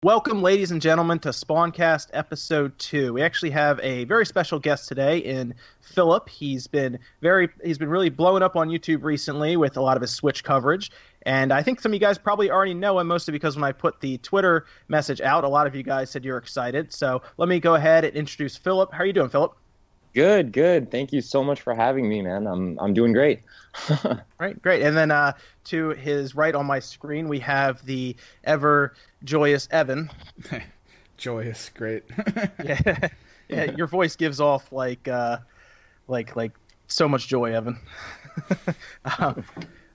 Welcome, ladies and gentlemen, to SpawnCast Episode 2. We actually have a very special guest today in Philip. He's been really blowing up on YouTube recently with a lot of his Switch coverage. And I think some of you guys probably already know him, mostly because when I put the Twitter message out, a lot of you guys said you're excited. So let me go ahead and introduce Philip. How are you doing, Philip? Good. Thank you so much for having me, man. I'm doing great. Right, great. And then to his right on my screen, we have the ever joyous Evan. Joyous, great. Yeah, your voice gives off like so much joy, Evan.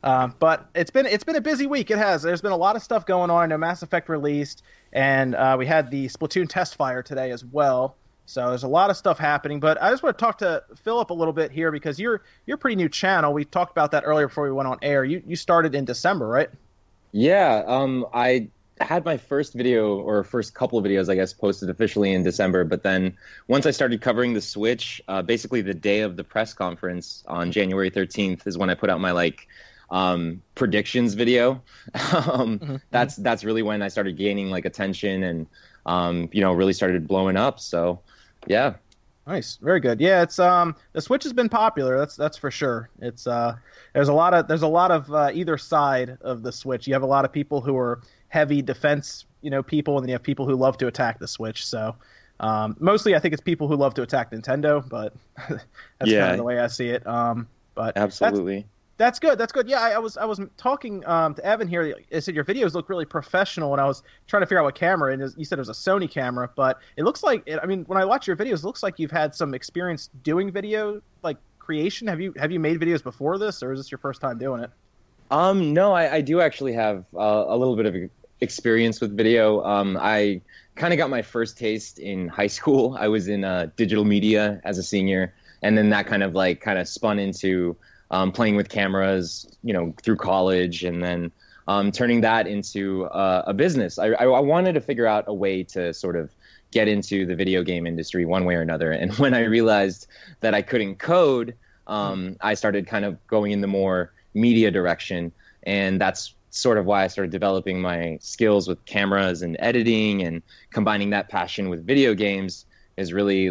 But it's been a busy week. It has. There's been a lot of stuff going on. I know Mass Effect released, and we had the Splatoon test fire today as well. So there's a lot of stuff happening, but I just want to talk to Philip a little bit here because you're a pretty new channel. We talked about that earlier before we went on air. You started in December, right? Yeah, I had my first video, or first couple of videos, I guess, posted officially in December. But then once I started covering the Switch, basically the day of the press conference on January 13th is when I put out my predictions video. That's really when I started gaining attention and really started blowing up. So yeah. Nice, very good. Yeah, it's the Switch has been popular. That's for sure. It's there's a lot of either side of the Switch. You have a lot of people who are heavy defense, people, and then you have people who love to attack the Switch. So mostly, I think it's people who love to attack Nintendo, but that's kind of the way I see it. But absolutely. That's good. Yeah, I was talking to Evan here. I said your videos look really professional, and I was trying to figure out what camera. And you said it was a Sony camera, but it looks like. I mean, when I watch your videos, it looks like you've had some experience doing video creation. Have you made videos before this, or is this your first time doing it? No, I do actually have a little bit of experience with video. I kind of got my first taste in high school. I was in digital media as a senior, and then that kind of spun into playing with cameras, through college, and then turning that into a business. I wanted to figure out a way to sort of get into the video game industry one way or another. And when I realized that I couldn't code, I started kind of going in the more media direction. And that's sort of why I started developing my skills with cameras and editing, and combining that passion with video games is really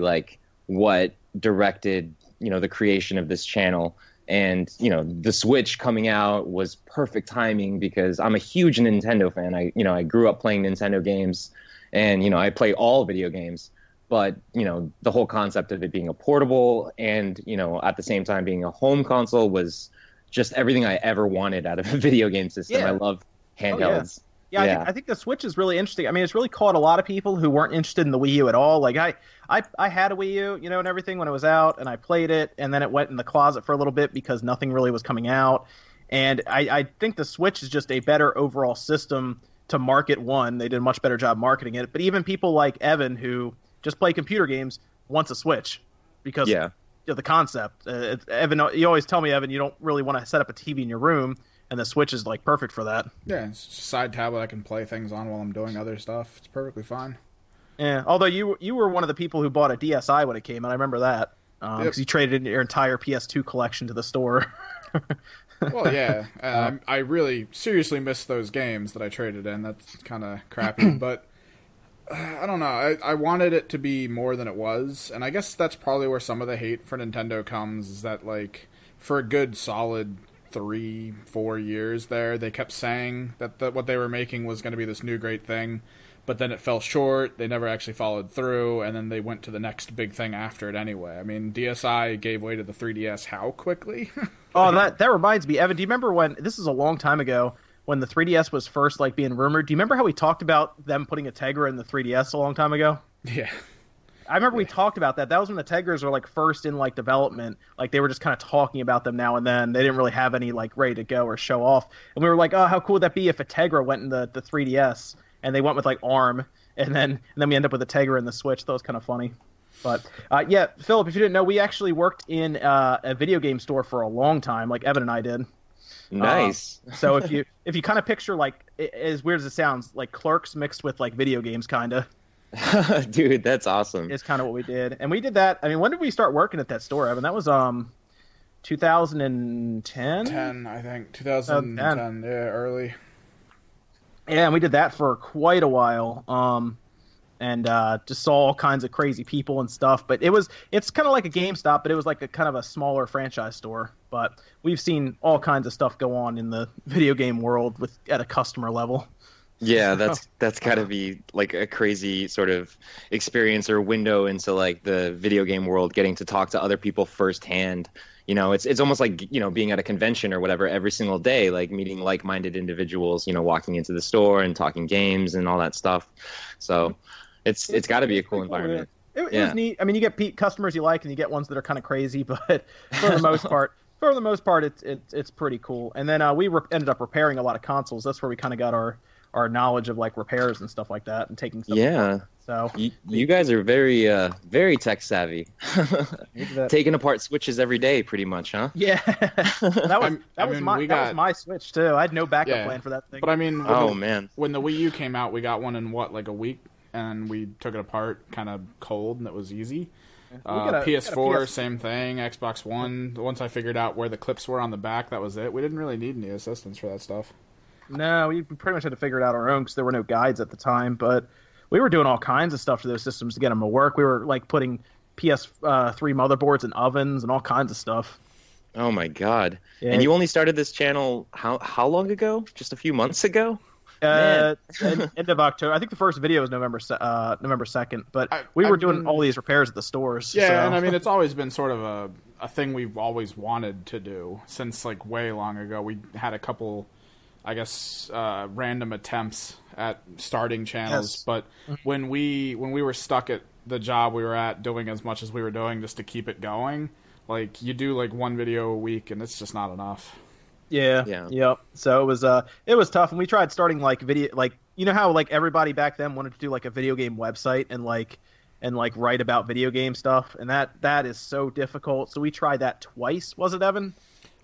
what directed, the creation of this channel. And, the Switch coming out was perfect timing because I'm a huge Nintendo fan. I grew up playing Nintendo games, and, I play all video games. But, the whole concept of it being a portable and, at the same time being a home console was just everything I ever wanted out of a video game system. Yeah. I love handhelds. I think the Switch is really interesting. I mean, it's really caught a lot of people who weren't interested in the Wii U at all. I had a Wii U, and everything when it was out, and I played it, and then it went in the closet for a little bit because nothing really was coming out. And I think the Switch is just a better overall system to market one. They did a much better job marketing it. But even people like Evan, who just play computer games, wants a Switch because of the concept. Evan, you always tell me, Evan, you don't really want to set up a TV in your room. And the Switch is perfect for that. Yeah, it's just a side tablet I can play things on while I'm doing other stuff. It's perfectly fine. Yeah, although you were one of the people who bought a DSi when it came out. I remember that because you traded in your entire PS2 collection to the store. Well, yeah, I really seriously miss those games that I traded in. That's kind of crappy, but I don't know. I wanted it to be more than it was, and I guess that's probably where some of the hate for Nintendo comes. Is that for a good solid 3-4 years there, they kept saying that what they were making was going to be this new great thing, but then it fell short. They never actually followed through, and then they went to the next big thing after it anyway. I mean, DSi gave way to the 3DS how quickly? Oh, that reminds me, Evan, do you remember when, this is a long time ago, when the 3DS was first being rumored? Do you remember how we talked about them putting a Tegra in the 3DS a long time ago? Yeah. I remember we talked about that. That was when the Tegras were first in development. They were just kind of talking about them now and then. They didn't really have any ready to go or show off. And we were oh, how cool would that be if a Tegra went in the 3DS? And they went with ARM, and then we end up with a Tegra in the Switch. That was kind of funny. But yeah, Philip, if you didn't know, we actually worked in a video game store for a long time, like Evan and I did. Nice. So if you kind of picture as weird as it sounds, Clerks mixed with video games, kind of. Dude, that's awesome. Is kind of what we did. And we did that. I mean, when did we start working at that store, Evan? That was 2010? 10, I think. 2010, yeah, early. Yeah, and we did that for quite a while. And just saw all kinds of crazy people and stuff. But it's kind of like a GameStop, but it was like a kind of a smaller franchise store. But we've seen all kinds of stuff go on in the video game world at a customer level. Yeah, that's got to be like a crazy sort of experience or window into like the video game world, getting to talk to other people firsthand. You know, it's almost like, you know, being at a convention or whatever every single day, like meeting like-minded individuals, you know, walking into the store and talking games and all that stuff. So it's got to be a cool environment. It was neat. I mean, you get customers you like, and you get ones that are kind of crazy, but for the most part, it's pretty cool. And then we ended up repairing a lot of consoles. That's where we kind of got our knowledge of like repairs and stuff like that, and taking stuff. Yeah. So you guys are very very tech savvy. Taking apart Switches every day, pretty much, huh? Yeah. that was my Switch too. I had no backup plan for that thing. But I mean, man, when the Wii U came out, we got one in like a week, and we took it apart kind of cold, and it was easy. PS4, same thing. Xbox One. Once I figured out where the clips were on the back, that was it. We didn't really need any assistance for that stuff. No, we pretty much had to figure it out our own because there were no guides at the time. But we were doing all kinds of stuff to those systems to get them to work. We were like putting PS3 motherboards in ovens and all kinds of stuff. Oh my god! Yeah. And you only started this channel how long ago? Just a few months ago? End of October. I think the first video was November 2nd. But we were doing all these repairs at the stores. Yeah, so. And I mean, it's always been sort of a thing we've always wanted to do since like way long ago. We had a couple, I guess, random attempts at starting channels, but when we were stuck at the job we were at, doing as much as we were doing just to keep it going, like you do like one video a week, and it's just not enough. Yeah. Yep. So it was tough, and we tried starting like video, like you know how like everybody back then wanted to do like a video game website and write about video game stuff, and that is so difficult. So we tried that twice. Was it, Evan?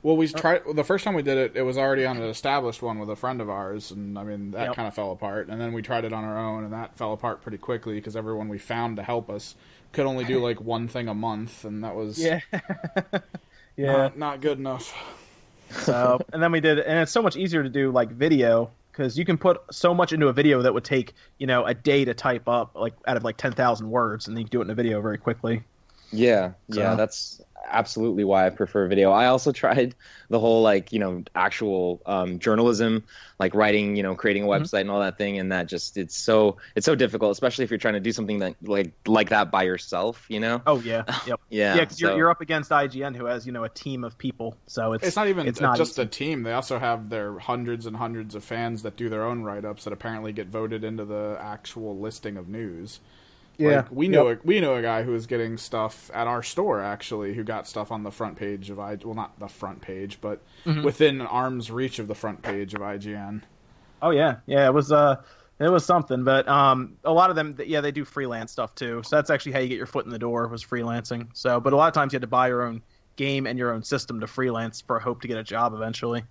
Well, we tried the first time we did it. It was already on an established one with a friend of ours, and I mean that kind of fell apart. And then we tried it on our own, and that fell apart pretty quickly because everyone we found to help us could only do like one thing a month, and that was not good enough. So and then we did, and it's so much easier to do like video because you can put so much into a video that would take a day to type up, like out of like 10,000 words, and then you can do it in a video very quickly. Yeah, that's absolutely why I prefer video. I also tried the whole actual journalism, like writing, creating a website and all that thing, and that just it's so difficult, especially if you're trying to do something that like that by yourself, Oh yeah, yep. yeah, because you're up against IGN, who has a team of people, so it's not even just a team. They also have their hundreds and hundreds of fans that do their own write-ups that apparently get voted into the actual listing of news. Yeah, we know a guy who was getting stuff at our store actually, who got stuff on the front page of not the front page, but within arm's reach of the front page of IGN. Oh yeah, it was something. But a lot of them, they do freelance stuff too. So that's actually how you get your foot in the door, was freelancing. So, but a lot of times you had to buy your own game and your own system to freelance for a hope to get a job eventually.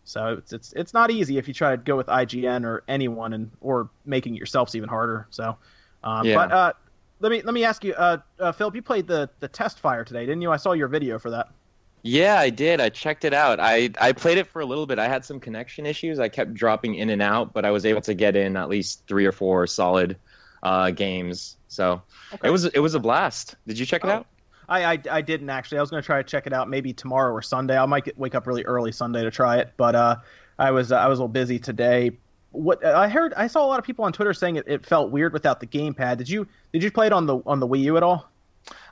So it's not easy if you try to go with IGN or anyone, or making it yourself's even harder. So. But let me ask you, Philip, you played the test fire today, didn't you? I saw your video for that. Yeah, I did. I checked it out. I played it for a little bit. I had some connection issues. I kept dropping in and out, but I was able to get in at least 3 or 4 solid games. So it was a blast. Did you check it out? I didn't actually. I was going to try to check it out maybe tomorrow or Sunday. I might wake up really early Sunday to try it, but I was a little busy today. What I saw a lot of people on Twitter saying it felt weird without the gamepad. Did you play it on the Wii U at all?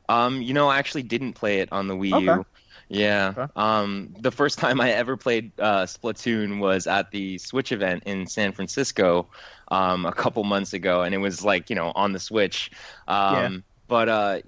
I actually didn't play it on the Wii U. Yeah. Okay. The first time I ever played Splatoon was at the Switch event in San Francisco a couple months ago, and it was on the Switch. But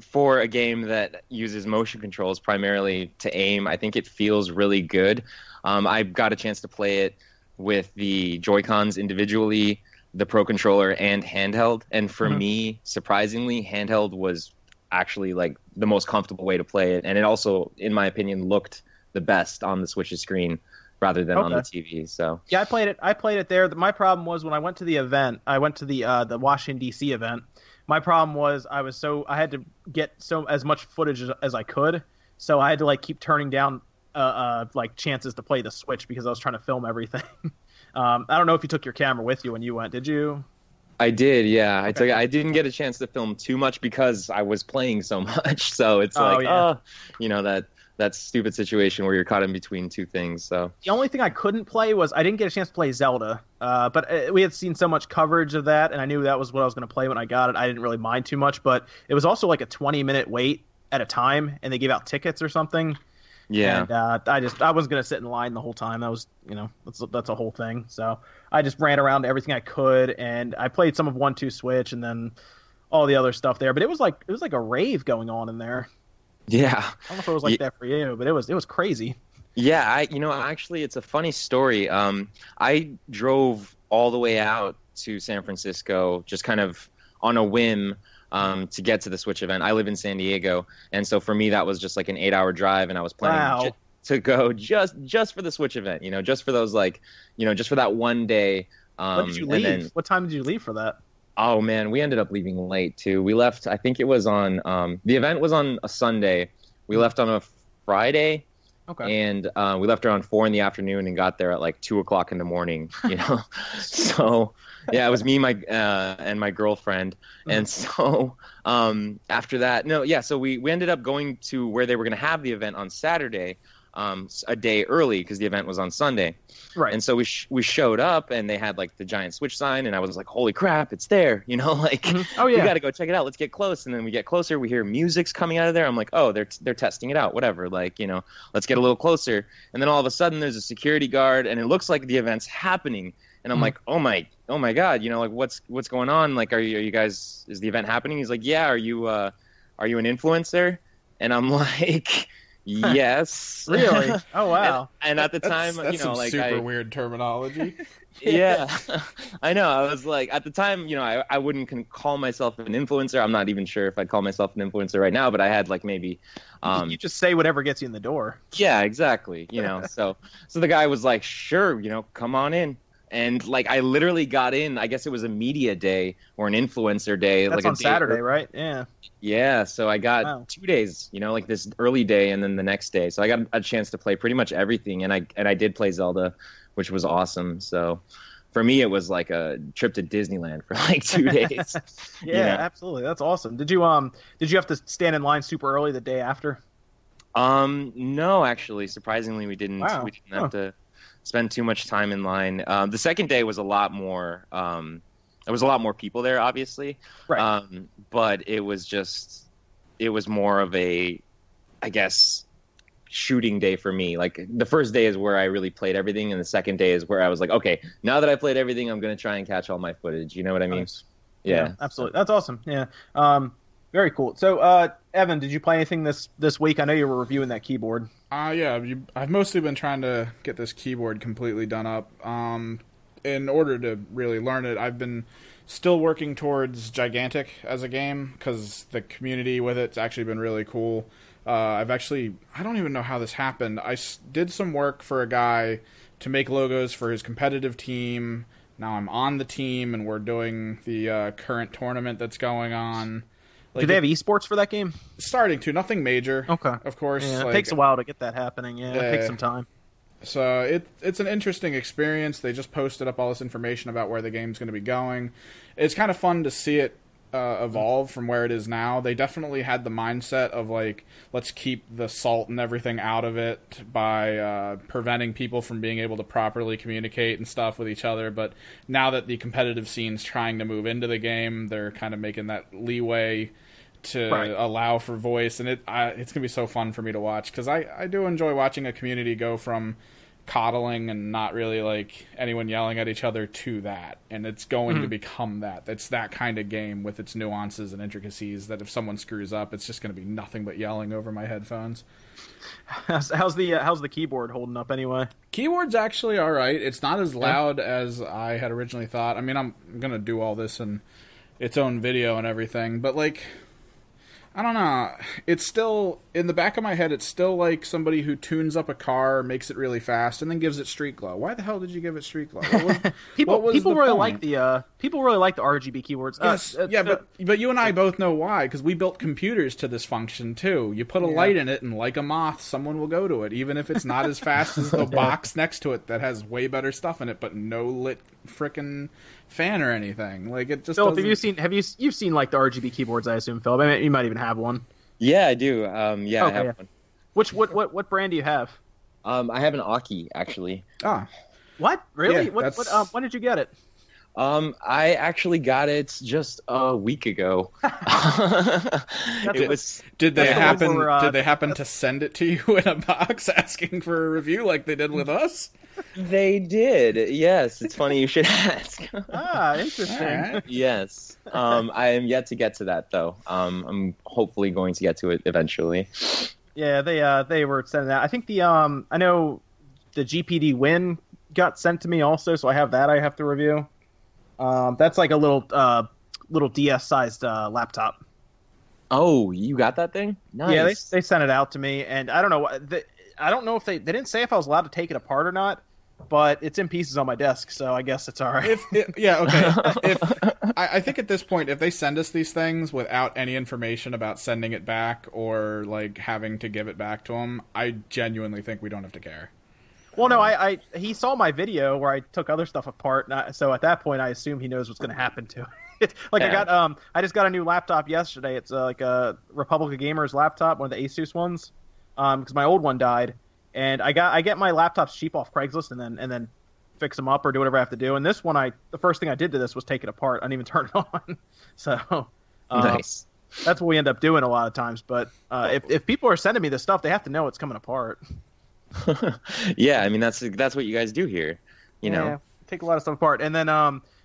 for a game that uses motion controls primarily to aim, I think it feels really good. I got a chance to play it with the Joy-Cons individually, the Pro Controller, and handheld. And for me, surprisingly, handheld was actually the most comfortable way to play it. And it also, in my opinion, looked the best on the Switch's screen rather than on the TV. So yeah, I played it there. My problem was when I went to the event, I went to the Washington DC event. My problem was I had to get as much footage as I could. So I had to keep turning down chances to play the Switch because I was trying to film everything. I don't know if you took your camera with you when you went. Did you? I did, yeah. Okay. I didn't get a chance to film too much because I was playing so much. So it's that stupid situation where you're caught in between two things. So The only thing I couldn't play was I didn't get a chance to play Zelda. But we had seen so much coverage of that, and I knew that was what I was going to play when I got it. I didn't really mind too much, but it was also like a 20-minute wait at a time, and they gave out tickets or something. yeah. And I wasn't going to sit in line the whole time. That was, that's a whole thing. So I just ran around everything I could, and I played some of 1-2 Switch and then all the other stuff there. But it was like a rave going on in there. Yeah. I don't know if it was like that for you, but it was crazy. Yeah, actually, it's a funny story. I drove all the way out to San Francisco just kind of on a whim to get to the Switch event. I live in San Diego, and so for me, that was just like an 8-hour drive, and I was planning to go just for the Switch event, just for those just for that one day. When did you leave? What time did you leave for that? Oh man, we ended up leaving late too. We left, I think it was on the event was on a Sunday. We left on a Friday. Okay. And we left around 4 in the afternoon and got there at like 2 o'clock in the morning, So yeah, it was me, and my girlfriend. And so after that, so we ended up going to where they were going to have the event on Saturday, a day early because the event was on Sunday. Right. And so we showed up and they had like the giant Switch sign, and I was like, holy crap, it's there, like Oh yeah, we got to go check it out. Let's get close. And then we get closer, we hear music's coming out of there. I'm like, oh, they're testing it out, whatever, let's get a little closer. And then all of a sudden there's a security guard and it looks like the event's happening. And I'm like, oh my God, like what's going on? Like, are you guys, is the event happening? He's like, yeah. Are you an influencer? And I'm like, yes. Really? Oh wow. And at the time, that's some like super weird terminology. Yeah, I know. I was like, at the time, I wouldn't call myself an influencer. I'm not even sure if I'd call myself an influencer right now, but I had like maybe. You just say whatever gets you in the door. Yeah, exactly. So the guy was like, sure, come on in. And like I literally got in. I guess it was a media day or an influencer day. That's like on Saturday, right? Yeah. Yeah. So I got 2 days. Like this early day and then the next day. So I got a chance to play pretty much everything, and I did play Zelda, which was awesome. So for me, it was like a trip to Disneyland for like 2 days. Yeah, absolutely. That's awesome. Did you have to stand in line super early the day after? No, actually, surprisingly, we didn't. Wow. We didn't have to spend too much time in line. The second day was a lot more. There was a lot more people there, obviously. Right. But it was more of a, I guess, shooting day for me. Like the first day is where I really played everything, and the second day is where I was like, okay, now that I played everything, I'm gonna try and catch all my footage. You know what I mean? Nice. Yeah, absolutely. That's awesome. Yeah. Very cool. So, Evan, did you play anything this week? I know you were reviewing that keyboard. Yeah. I've mostly been trying to get this keyboard completely done up. In order to really learn it, I've been still working towards Gigantic as a game because the community with it's actually been really cool. I don't even know how this happened. I did some work for a guy to make logos for his competitive team. Now I'm on the team, and we're doing the current tournament that's going on. Do they have esports for that game? Starting to. Nothing major. Okay. Of course. Yeah, it takes a while to get that happening. Yeah, it takes some time. So it's an interesting experience. They just posted up all this information about where the game's going to be going. It's kind of fun to see it evolve from where it is now. They definitely had the mindset of like, let's keep the salt and everything out of it by preventing people from being able to properly communicate and stuff with each other. But now that the competitive scene's trying to move into the game, they're kind of making that leeway to allow for voice, and it's going to be so fun for me to watch because I do enjoy watching a community go from coddling and not really like anyone yelling at each other to that, and it's going to become that. It's that kind of game with its nuances and intricacies that if someone screws up, it's just going to be nothing but yelling over my headphones. How's the keyboard holding up anyway? Keyboard's actually all right. It's not as loud as I had originally thought. I mean, I'm going to do all this in its own video and everything, but like I don't know. It's still, in the back of my head, it's still like somebody who tunes up a car, makes it really fast, and then gives it street glow. Why the hell did you give it street glow? People really like the RGB keyboards. Yes, but you and I both know why, because we built computers to this function too. You put a light in it, and like a moth, someone will go to it, even if it's not as fast as the box next to it that has way better stuff in it, but no lit frickin' fan or anything. Like, it just. Philip, you've seen like the RGB keyboards? I assume, Philip. I mean, you might even have one. Yeah, I do. I have one. What brand do you have? I have an Aki, actually. Ah. What? Really? Yeah, when did you get it? I actually got it just a week ago. Did they happen to send it to you in a box asking for a review like they did with us? They did. Yes, it's funny you should ask. Interesting. Right. Yes. I am yet to get to that though. I'm hopefully going to get to it eventually. Yeah, they were sending that. I think I know the GPD Win got sent to me also, so I have that I have to review. That's like a little DS sized laptop. Oh, you got that thing? Nice. Yeah, they sent it out to me, and I don't know. I don't know if they didn't say if I was allowed to take it apart or not, but it's in pieces on my desk, so I guess it's all right. I think at this point, if they send us these things without any information about sending it back or like having to give it back to them, I genuinely think we don't have to care. Well, no, he saw my video where I took other stuff apart, so at that point, I assume he knows what's going to happen to it. I just got a new laptop yesterday. It's like a Republic of Gamers laptop, one of the Asus ones, because my old one died, and I get my laptops cheap off Craigslist and then fix them up or do whatever I have to do. And this one, the first thing I did to this was take it apart. I didn't even turn it on. So nice. That's what we end up doing a lot of times. But if people are sending me this stuff, they have to know it's coming apart. Yeah, I mean that's what you guys do here, you know. Yeah, take a lot of stuff apart, and then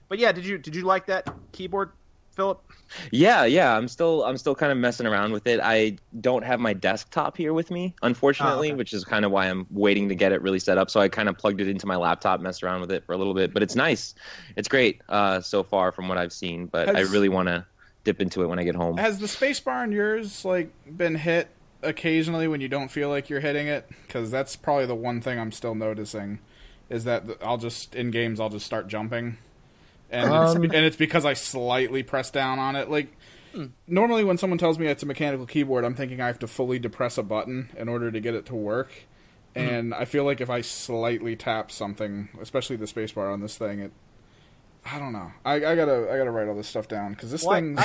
but yeah, did you like that keyboard, Philip? Yeah, I'm still kind of messing around with it. I don't have my desktop here with me, unfortunately, which is kind of why I'm waiting to get it really set up. So I kind of plugged it into my laptop, messed around with it for a little bit, but it's nice. It's great so far from what I've seen, but I really want to dip into it when I get home. Has the spacebar on yours like been hit occasionally when you don't feel like you're hitting it? Because that's probably the one thing I'm still noticing is that I'll just start jumping, and it's because I slightly press down on it. Like normally when someone tells me it's a mechanical keyboard, I'm thinking I have to fully depress a button in order to get it to work, and I feel like if I slightly tap something, especially the spacebar on this thing, I don't know. I gotta write all this stuff down because this thing.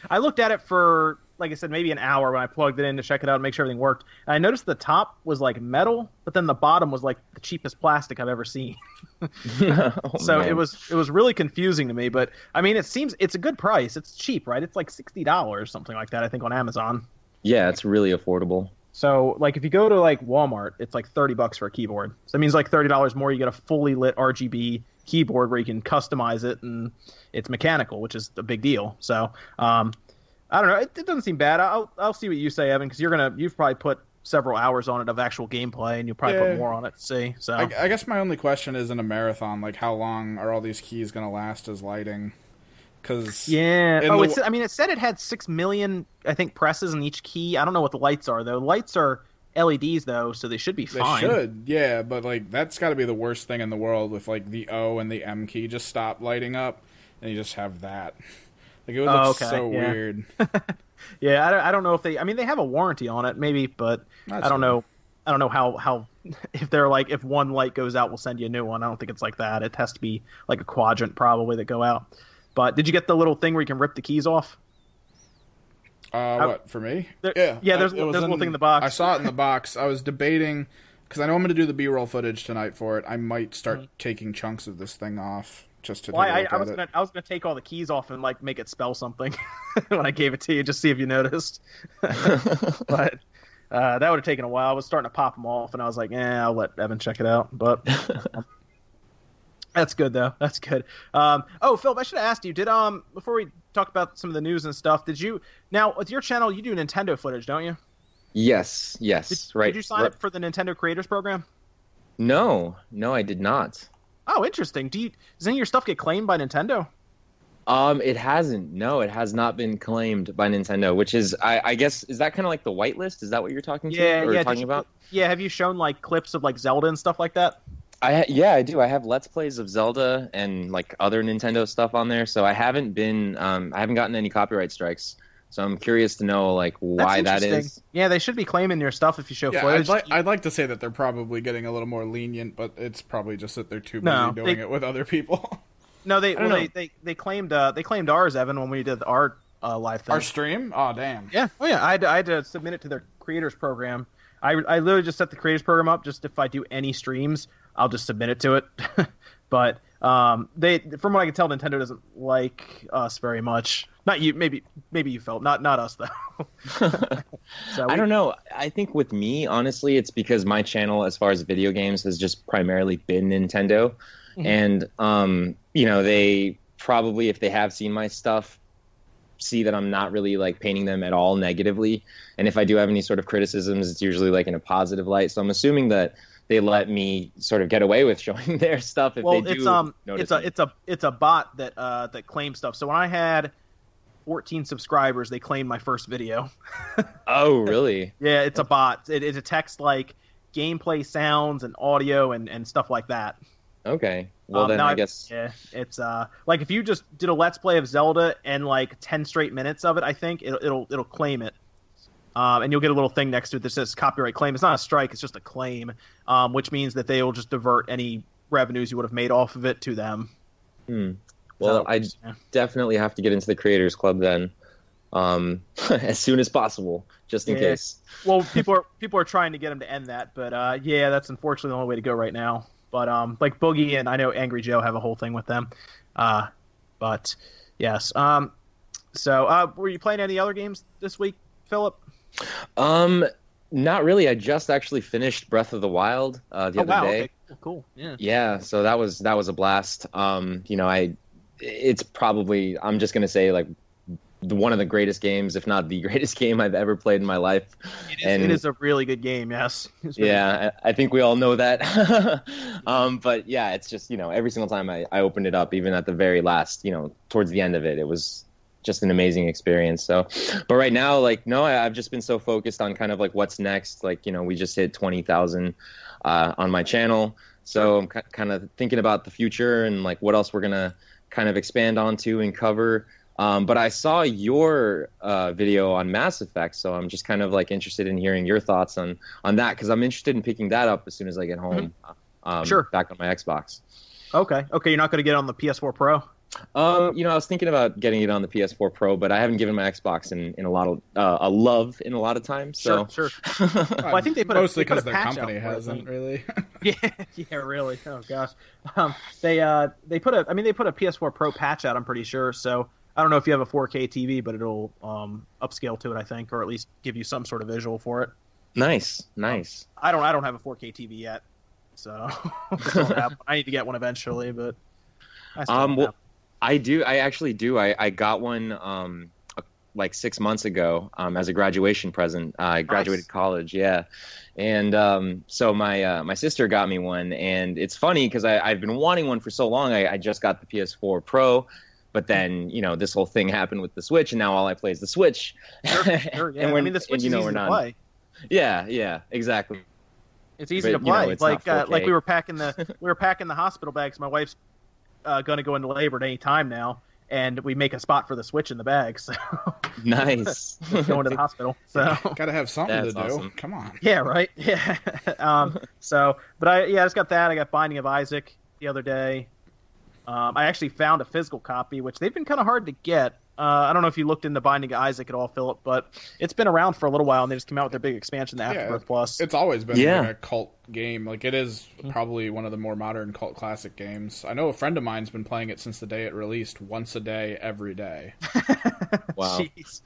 I looked at it for, like I said, maybe an hour when I plugged it in to check it out and make sure everything worked. And I noticed the top was like metal, but then the bottom was like the cheapest plastic I've ever seen. So man. It was really confusing to me. But I mean, it's a good price. It's cheap, right? It's like $60, something like that, I think, on Amazon. Yeah, it's really affordable. So like if you go to like Walmart, it's like $30 for a keyboard. So it means like $30 more. You get a fully lit RGB keyboard where you can customize it, and it's mechanical, which is a big deal. So I don't know, it doesn't seem bad. I'll see what you say, Evan, because you've probably put several hours on it of actual gameplay, and you'll probably put more on it to see. So I guess my only question is, in a marathon, like how long are all these keys going to last as lighting? Because it said it had 6 million, I think, presses in each key. I don't know what the lights are though. Lights are LEDs though, so they should be fine. They should, yeah, but like that's got to be the worst thing in the world if like the O and the M key just stop lighting up, and you just have that. Like it would look so weird. Yeah, I don't know if they have a warranty on it, maybe, but I don't know. I don't know how if they're like, if one light goes out, we'll send you a new one. I don't think it's like that. It has to be like a quadrant probably that go out. But did you get the little thing where you can rip the keys off? What, for me? There's a little thing in the box. I saw it in the box. I was debating, because I know I'm going to do the B-roll footage tonight for it. I might start taking chunks of this thing off just to take a look at it. I was gonna take all the keys off and like make it spell something when I gave it to you, just see if you noticed. But that would have taken a while. I was starting to pop them off, and I was like, I'll let Evan check it out. But that's good though. That's good. Philip, I should have asked you. Did before we talk about some of the news and stuff, did you, now with your channel you do Nintendo footage, don't you? Yes. Right. Did you sign up for the Nintendo Creators Program? No, I did not. Oh, interesting. Does any of your stuff get claimed by Nintendo? It hasn't. No, it has not been claimed by Nintendo, which is, I guess, is that kind of like the whitelist? Is that what you're talking talking about? Yeah, have you shown like clips of like Zelda and stuff like that? I do. I have Let's Plays of Zelda and like other Nintendo stuff on there. So I haven't gotten any copyright strikes. So I'm curious to know like why that is. Yeah, they should be claiming your stuff if you show footage. I'd like to say that they're probably getting a little more lenient, but it's probably just that they're too busy doing it with other people. No, they claimed ours, Evan, when we did our live thing. Our stream? Oh, damn. Yeah. Oh, yeah. I had to submit it to their creators program. I literally just set the creators program up. Just if I do any streams, I'll just submit it to it. But from what I can tell, Nintendo doesn't like us very much. Not you. Maybe you felt not us though. I don't know. I think with me, honestly, it's because my channel, as far as video games, has just primarily been Nintendo. And, they probably, if they have seen my stuff, see that I'm not really like painting them at all negatively. And if I do have any sort of criticisms, it's usually like in a positive light. So I'm assuming that they let me sort of get away with showing their stuff if they do notice it's a bot that claims stuff. So when I had 14 subscribers, they claimed my first video. Oh, really? Yeah, it's a bot. It detects like gameplay sounds and audio and stuff like that. Okay. Well, then I guess... Yeah, it's like if you just did a Let's Play of Zelda and like 10 straight minutes of it, I think it'll claim it. And you'll get a little thing next to it that says copyright claim. It's not a strike, it's just a claim, which means that they will just divert any revenues you would have made off of it to them. Well, I definitely have to get into the Creators Club then, as soon as possible, just in case. Well, people are trying to get them to end that, but that's unfortunately the only way to go right now. But like Boogie and I know Angry Joe have a whole thing with them. But yes. So were you playing any other games this week, Philip? Not really. I just actually finished Breath of the Wild the other day. Okay. Cool. Yeah. Yeah. So that was a blast. It's probably, I'm just gonna say, like one of the greatest games, if not the greatest game I've ever played in my life. It is a really good game, yes. Yeah, I think we all know that. But yeah, it's just, every single time I opened it up, even at the very last, towards the end of it, it was just an amazing experience. So, but right now, I've just been so focused on kind of like what's next. Like, we just hit 20,000 on my channel. So I'm kind of thinking about the future and like what else we're going to kind of expand onto and cover. But I saw your video on Mass Effect, so I'm just kind of like interested in hearing your thoughts on that, because I'm interested in picking that up as soon as I get home. Sure. Back on my Xbox. Okay, you're not going to get on the PS4 Pro? I was thinking about getting it on the PS4 Pro, but I haven't given my Xbox in a lot of love in a lot of time. So sure. Well, I think they put mostly because their company hasn't really. yeah, really. Oh gosh, they put a PS4 Pro patch out. I'm pretty sure. So I don't know if you have a 4K TV, but it'll upscale to it, I think, or at least give you some sort of visual for it. Nice. I don't have a 4K TV yet, so I need to get one eventually, but. I do. I actually do. I got one like 6 months ago as a graduation present. I graduated college, yeah. And so my sister got me one, and it's funny because I've been wanting one for so long. I just got the PS4 Pro, but then this whole thing happened with the Switch, and now all I play is the Switch. Sure, yeah. And the Switch is easy to play. Yeah, exactly. It's easy to play. It's like we were packing the hospital bags. My wife's going to go into labor at any time now, and we make a spot for the Switch in the bag. So nice. Going to the hospital. So gotta have something That's to do. awesome. Come on. Yeah, right. Yeah. But I just got that. I got Binding of Isaac the other day. I actually found a physical copy, which they've been kind of hard to get. I don't know if you looked into Binding of Isaac at all, Philip, but it's been around for a little while, and they just came out with their big expansion, the Afterbirth Plus. It's always been like a cult game. Like, it is probably one of the more modern cult classic games. I know a friend of mine's been playing it since the day it released, once a day, every day. Wow. Jeez.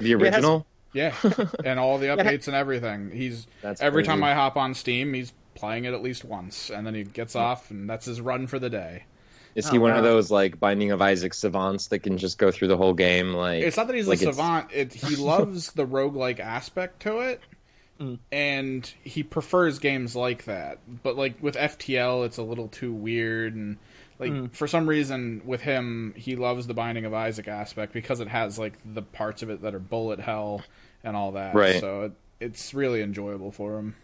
The original? Yeah, and all the updates and everything. Every time I hop on Steam, he's playing it at least once, and then he gets off, and that's his run for the day. Is he one of those like Binding of Isaac savants that can just go through the whole game? Like, it's not that he's a savant. He loves the roguelike aspect to it, and he prefers games like that. But like with FTL, it's a little too weird, and like for some reason with him, he loves the Binding of Isaac aspect because it has like the parts of it that are bullet hell and all that. Right. So it's really enjoyable for him.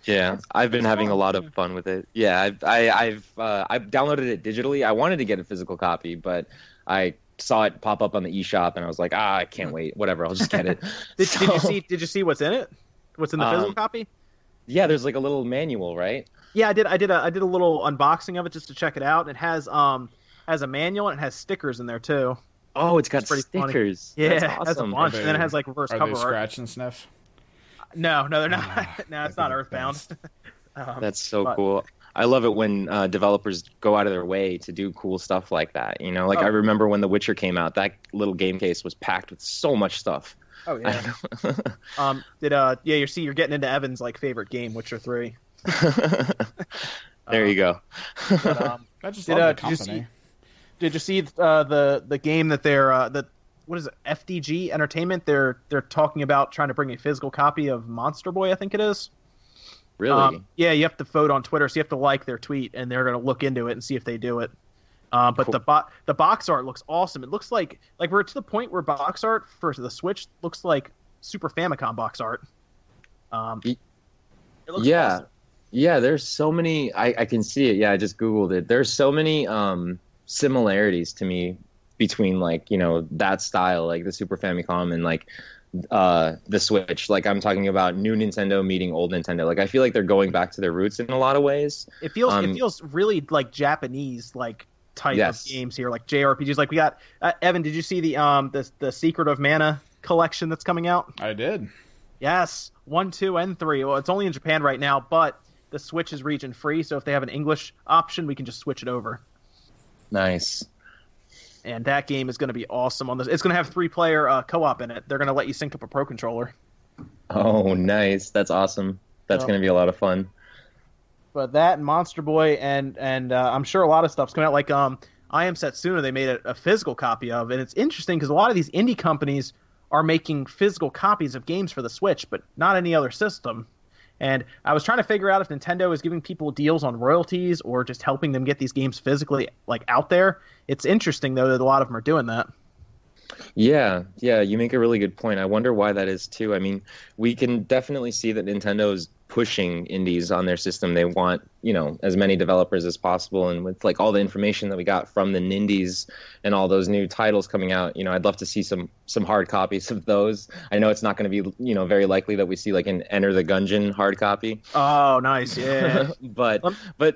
Yeah, I've been having a lot of fun with it. Yeah, I've downloaded it digitally. I wanted to get a physical copy, but I saw it pop up on the eShop, and I was like, I can't wait. Whatever, I'll just get it. Did you see what's in it? What's in the physical copy? Yeah, there's like a little manual, right? Yeah, I did a little unboxing of it just to check it out. It has a manual and it has stickers in there too. Oh, it's got pretty stickers. Funny. Yeah, that's it has a awesome. bunch, and then it has like reverse cover art. Scratch and sniff? No, they're not. No, it's not Earthbound. That's so cool. I love it when developers go out of their way to do cool stuff like that. You know, like I remember when The Witcher came out, that little game case was packed with so much stuff. Oh yeah. You're getting into Evan's like favorite game, Witcher 3. There you go. I just love the company. Did you see the game that they're what is it, FDG Entertainment? They're talking about trying to bring a physical copy of Monster Boy, I think it is. Really? Yeah, you have to vote on Twitter, so you have to like their tweet, and they're going to look into it and see if they do it. But cool. The box art looks awesome. It looks like we're to the point where box art for the Switch looks like Super Famicom box art. It looks awesome. Yeah, there's so many. I can see it. Yeah, I just Googled it. There's so many similarities to me between like, you know, that style, like the Super Famicom and like the Switch. Like I'm talking about new Nintendo meeting old Nintendo. Like I feel like they're going back to their roots in a lot of ways. It feels really like Japanese like type of games here, like JRPGs. Like we got Evan, did you see the Secret of Mana collection that's coming out? I did. Yes, 1, 2, and 3. Well, it's only in Japan right now, but the Switch is region free, so if they have an English option, we can just switch it over. Nice. And that game is going to be awesome on this. It's going to have 3-player co-op in it. They're going to let you sync up a Pro Controller. Oh, nice. That's awesome. That's going to be a lot of fun. But that and Monster Boy and I'm sure a lot of stuff's coming out. Like I Am Setsuna, they made a physical copy of, and it's interesting because a lot of these indie companies are making physical copies of games for the Switch, but not any other system. And I was trying to figure out if Nintendo is giving people deals on royalties or just helping them get these games physically like out there. It's interesting though that a lot of them are doing that. Yeah, you make a really good point. I wonder why that is too. I mean, we can definitely see that Nintendo's pushing indies on their system. They want, you know, as many developers as possible, and with like all the information that we got from the Nindies and all those new titles coming out, you know, I'd love to see some hard copies of those. I know it's not going to be, you know, very likely that we see like an Enter the Gungeon hard copy. Oh, nice, yeah. but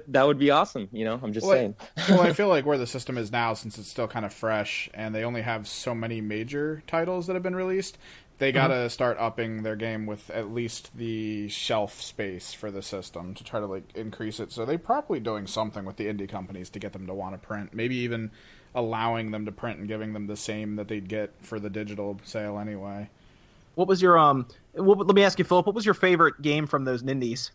that would be awesome, you know. I'm just saying. Well, I feel like where the system is now, since it's still kind of fresh and they only have so many major titles that have been released, they gotta start upping their game with at least the shelf space for the system to try to like increase it. So they're probably doing something with the indie companies to get them to want to print. Maybe even allowing them to print and giving them the same that they'd get for the digital sale anyway. What was your let me ask you, Philip, what was your favorite game from those Nindies?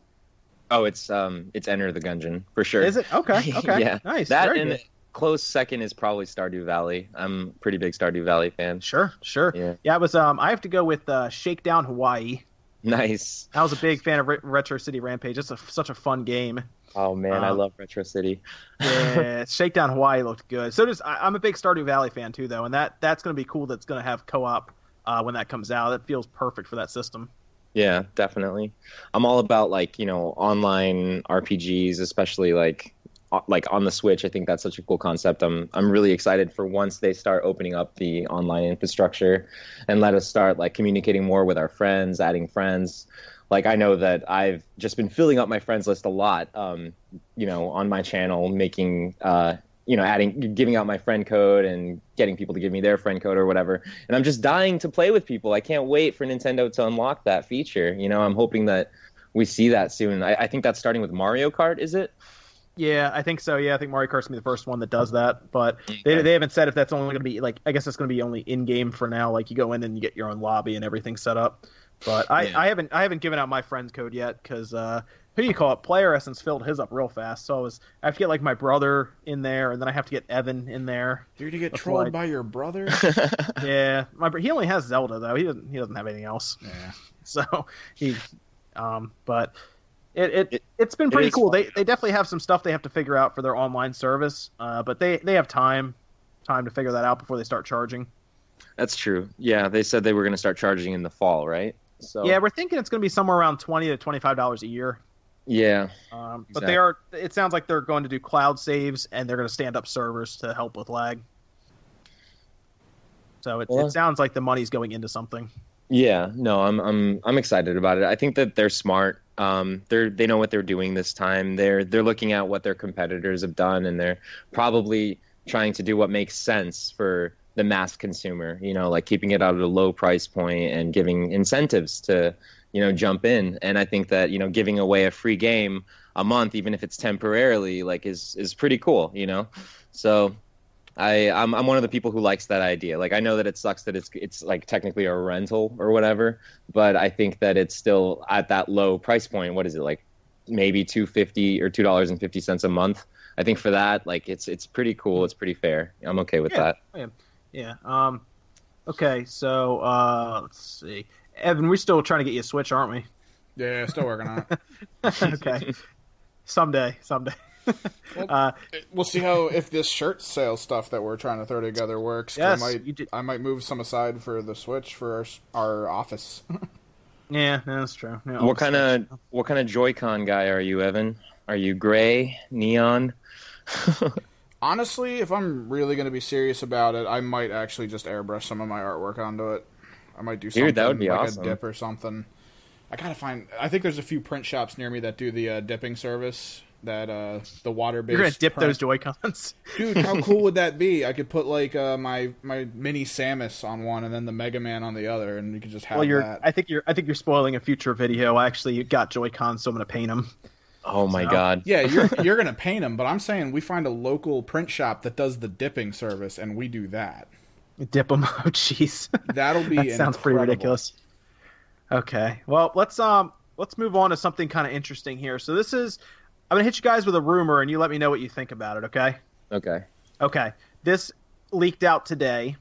Oh, it's Enter the Gungeon for sure. Is it? Okay. Yeah, nice. That Very and good. Close second is probably Stardew Valley. I'm a pretty big Stardew Valley fan. Sure. Yeah, it was. I have to go with Shakedown Hawaii. Nice. I was a big fan of Retro City Rampage. It's such a fun game. Oh man, I love Retro City. Yeah, Shakedown Hawaii looked good. So I'm a big Stardew Valley fan too, though, and that's going to be cool. That's going to have co-op when that comes out. That feels perfect for that system. Yeah, definitely. I'm all about like, you know, online RPGs, especially like on the Switch. I think that's such a cool concept. I'm really excited for once they start opening up the online infrastructure and let us start like communicating more with our friends, adding friends. Like I know that I've just been filling up my friends list a lot, you know, on my channel, making, you know, giving out my friend code and getting people to give me their friend code or whatever. And I'm just dying to play with people. I can't wait for Nintendo to unlock that feature. You know, I'm hoping that we see that soon. I think that's starting with Mario Kart, is it? Yeah, I think so. Yeah, I think Mario Kart's gonna be the first one that does that, but they haven't said if that's only gonna be like. I guess it's gonna be only in game for now. Like you go in and you get your own lobby and everything set up. But I haven't given out my friend's code yet because who do you call it? Player Essence filled his up real fast. So I have to get like my brother in there, and then I have to get Evan in there. You're gonna get trolled by your brother? Yeah, he only has Zelda though. He doesn't have anything else. Yeah. So he, but. It's been pretty cool. They definitely have some stuff they have to figure out for their online service, but they have time to figure that out before they start charging. That's true. Yeah, they said they were going to start charging in the fall, right? So yeah, we're thinking it's going to be somewhere around $20 to $25 a year. Yeah, but exactly. they are. It sounds like they're going to do cloud saves and they're going to stand up servers to help with lag. So it sounds like the money's going into something. Yeah, no, I'm excited about it. I think that they're smart. They know what they're doing this time. They're looking at what their competitors have done, and they're probably trying to do what makes sense for the mass consumer. You know, like keeping it out at a low price point and giving incentives to, you know, jump in. And I think that, you know, giving away a free game a month, even if it's temporarily, like is pretty cool. You know, so. I'm one of the people who likes that idea. Like, I know that it sucks that it's like technically a rental or whatever, but I think that it's still at that low price point. What is it, like maybe $2.50 or $2.50 a month? I think for that, like it's pretty cool. It's pretty fair. I'm okay with that. Yeah. Okay. So let's see, Evan, we're still trying to get you a Switch, aren't we? Yeah, still working on it. Okay. Someday. Well, we'll see if this shirt sale stuff that we're trying to throw together works. Yes, I might move some aside for the Switch for our office. Yeah, that's true. Yeah, what kind of Joy-Con guy are you, Evan? Are you gray, neon? Honestly, if I'm really going to be serious about it, I might actually just airbrush some of my artwork onto it. I might do something that would be like awesome. a dip or something. I think there's a few print shops near me that do the dipping service. That the water-based. You're gonna dip those Joy-Cons, dude. How cool would that be? I could put like my mini Samus on one, and then the Mega Man on the other, and you could just have that. I think you're spoiling a future video. I actually got Joy-Cons, so I'm gonna paint them. Oh my god! Yeah, you're gonna paint them, but I'm saying we find a local print shop that does the dipping service, and we do that. Dip them. Oh jeez, that'll be. That sounds pretty ridiculous. Okay, well let's move on to something kind of interesting here. So this is. I'm going to hit you guys with a rumor, and you let me know what you think about it, okay? Okay. This leaked out today.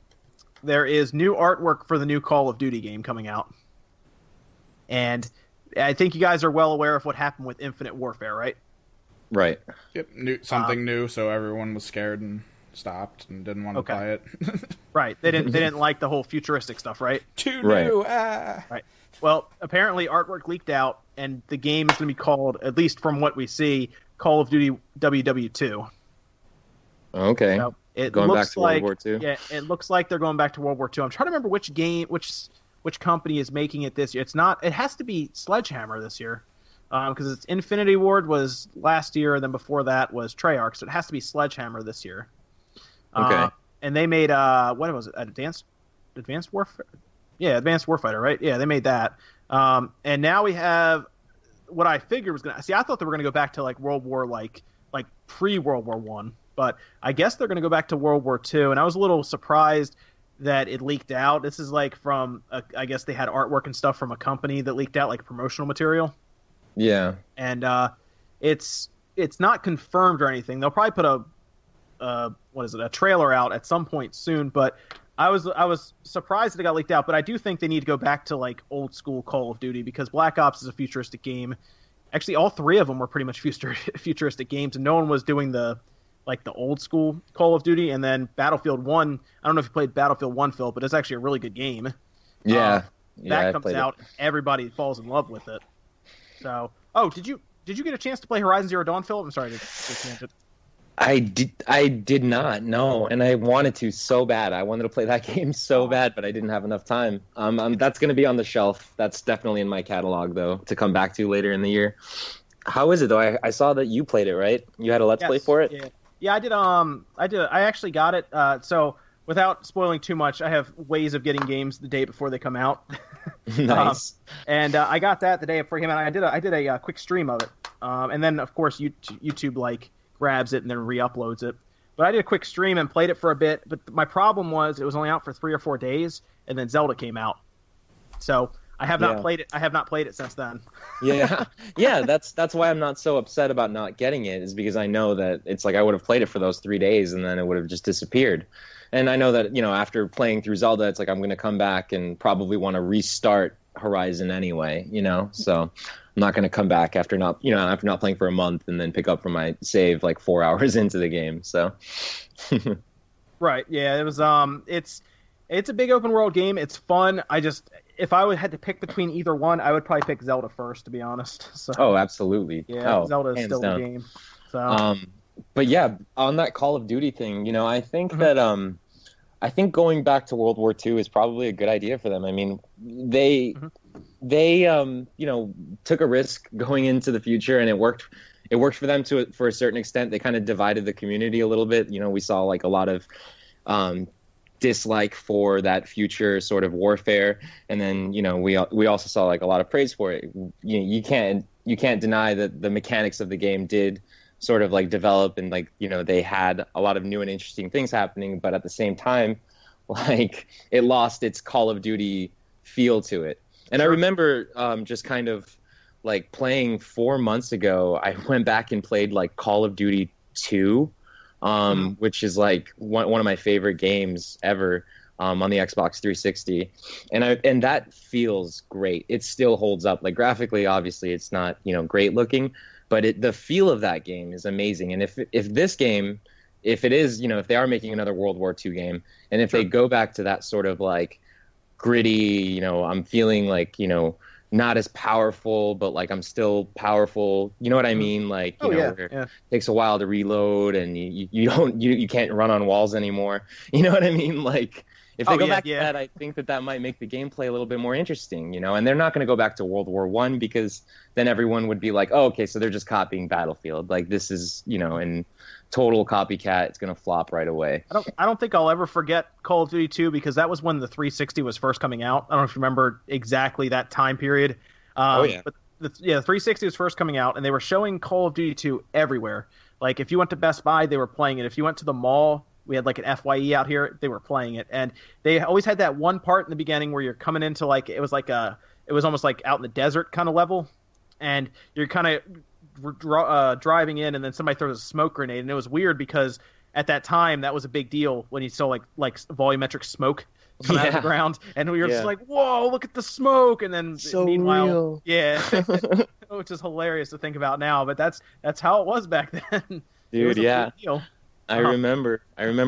There is new artwork for the new Call of Duty game coming out. And I think you guys are well aware of what happened with Infinite Warfare, right? Right. Yep, something new, so everyone was scared and stopped and didn't want to play it. Right. They didn't like the whole futuristic stuff, right? Too new. Right. Well, apparently artwork leaked out, and the game is going to be called, at least from what we see, Call of Duty WW2. Okay. So it going looks back to like, World War II? Yeah, it looks like they're going back to World War II. I'm trying to remember which company is making it this year. It has to be Sledgehammer this year, because it's Infinity Ward was last year, and then before that was Treyarch, so it has to be Sledgehammer this year. Okay. And they made, what was it, Advanced Warfare? Yeah, Advanced Warfighter, right? Yeah, they made that. And now we have what I figured was going to... See, I thought they were going to go back to, like, World War, like pre-World War One. But I guess they're going to go back to World War II. And I was a little surprised that it leaked out. This is, like, from... I guess they had artwork and stuff from a company that leaked out, like, promotional material. Yeah. And it's not confirmed or anything. They'll probably put a trailer out at some point soon, but... I was surprised that it got leaked out, but I do think they need to go back to like old school Call of Duty because Black Ops is a futuristic game. Actually, all three of them were pretty much futuristic games, and no one was doing the old school Call of Duty. And then Battlefield 1, I don't know if you played Battlefield 1, Phil, but it's actually a really good game. Yeah. That comes out, everybody falls in love with it. So, did you get a chance to play Horizon Zero Dawn, Phil? I'm sorry to tangent. I did not, no, and I wanted to so bad. I wanted to play that game so bad, but I didn't have enough time. That's going to be on the shelf. That's definitely in my catalog, though, to come back to later in the year. How is it, though? I saw that you played it, right? You had a Let's Play for it? Yeah, I did. I actually got it. So without spoiling too much, I have ways of getting games the day before they come out. Nice. And I got that the day before it came out. I did a quick stream of it. And then, of course, YouTube grabs it and then re-uploads it. But I did a quick stream and played it for a bit. But my problem was it was only out for 3 or 4 days, and then Zelda came out. So I have not played it. I have not played it since then. Yeah. That's why I'm not so upset about not getting it. Is because I know that it's like I would have played it for those 3 days and then it would have just disappeared. And I know that after playing through Zelda, it's like I'm going to come back and probably want to restart Horizon anyway, so I'm not going to come back after not playing for a month and then pick up from my save like 4 hours into the game. So Right. Yeah, it was it's a big open world game. It's fun. If I had to pick between either one, I would probably pick Zelda first, to be honest. So oh, absolutely. yeah, Zelda is still down. the game. So but yeah, on that Call of Duty thing, I think that I think going back to World War II is probably a good idea for them. I mean, they took a risk going into the future, and it worked. It worked for them for a certain extent. They kind of divided the community a little bit. We saw like a lot of dislike for that future sort of warfare, and then we also saw like a lot of praise for it. You can't deny that the mechanics of the game did sort of like develop, and like they had a lot of new and interesting things happening, but at the same time, like it lost its Call of Duty feel to it. And I remember just kind of like playing 4 months ago, I went back and played like Call of Duty 2, which is like one of my favorite games ever on the Xbox 360, and that feels great. It still holds up. Like graphically, obviously, it's not great looking, but the feel of that game is amazing. And if this game, if it is, if they are making another World War II game, and if they go back to that sort of like gritty, I'm feeling like not as powerful, but like I'm still powerful. You know what I mean? Like it takes a while to reload, and you can't run on walls anymore. You know what I mean? Like if they go back to that, I think that might make the gameplay a little bit more interesting. And they're not going to go back to World War I, because then everyone would be like, oh, okay, so they're just copying Battlefield. Like this is in total copycat. It's going to flop right away. I don't think I'll ever forget Call of Duty 2, because that was when the 360 was first coming out. I don't know if you remember exactly that time period. But the 360 was first coming out, and they were showing Call of Duty 2 everywhere. Like if you went to Best Buy, they were playing it. If you went to the mall, we had like an FYE out here, they were playing it. And they always had that one part in the beginning where you're coming into like, it was almost like out in the desert kind of level, and you're kind of driving in, and then somebody throws a smoke grenade, and it was weird because at that time that was a big deal when you saw like volumetric smoke come out of the ground, and we were just like, whoa, look at the smoke. And then meanwhile real. Which is hilarious to think about now, but that's how it was back then. Dude, yeah. I remember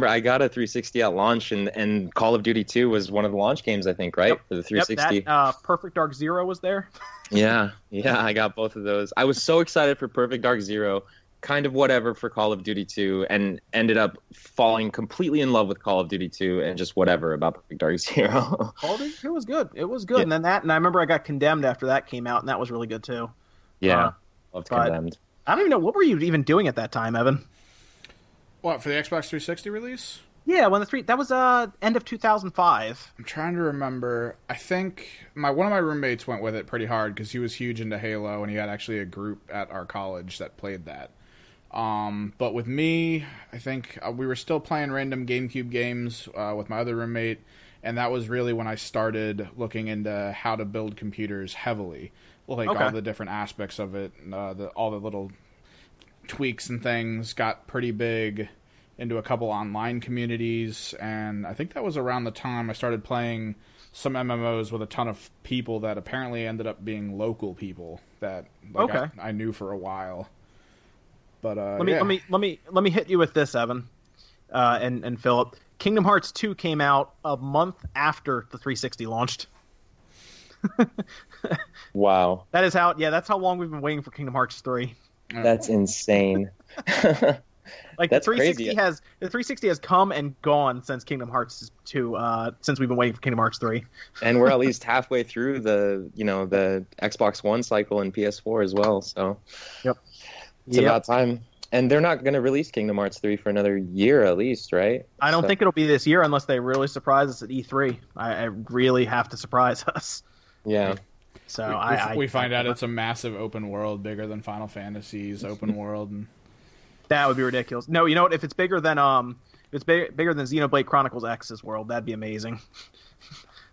I got a 360 at launch, and Call of Duty 2 was one of the launch games, I think, right? For the 360. Perfect Dark Zero was there. Yeah, I got both of those. I was so excited for Perfect Dark Zero, kind of whatever for Call of Duty 2, and ended up falling completely in love with Call of Duty 2 and just whatever about Perfect Dark Zero. Call of Duty 2 was good. It was good. Yeah. And then I remember I got Condemned after that came out, and that was really good too. Yeah, loved Condemned. I don't even know, what were you even doing at that time, Evan? What, for the Xbox 360 release? Yeah, that was end of 2005. I'm trying to remember. I think one of my roommates went with it pretty hard because he was huge into Halo, and he had actually a group at our college that played that. But with me, I think we were still playing random GameCube games with my other roommate, and that was really when I started looking into how to build computers heavily, like all the different aspects of it, all the little tweaks and things. Got pretty big into a couple online communities, and I think that was around the time I started playing some MMOs with a ton of people that apparently ended up being local people that I knew for a while. But let me hit you with this, Evan, and Philip. Kingdom Hearts 2 came out a month after the 360 launched. Wow. That's how long we've been waiting for Kingdom Hearts 3. That's insane. Like that's the 360 has come and gone since Kingdom Hearts 2, since we've been waiting for Kingdom Hearts 3. And we're at least halfway through the Xbox One cycle and PS4 as well, so it's about time. And they're not going to release Kingdom Hearts 3 for another year at least, right? I don't think it'll be this year unless they really surprise us at E3. I really have to surprise us. Yeah. So we find out it's a massive open world, bigger than Final Fantasy's open world, and that would be ridiculous. No, you know what? If it's bigger than bigger than Xenoblade Chronicles X's world, that'd be amazing.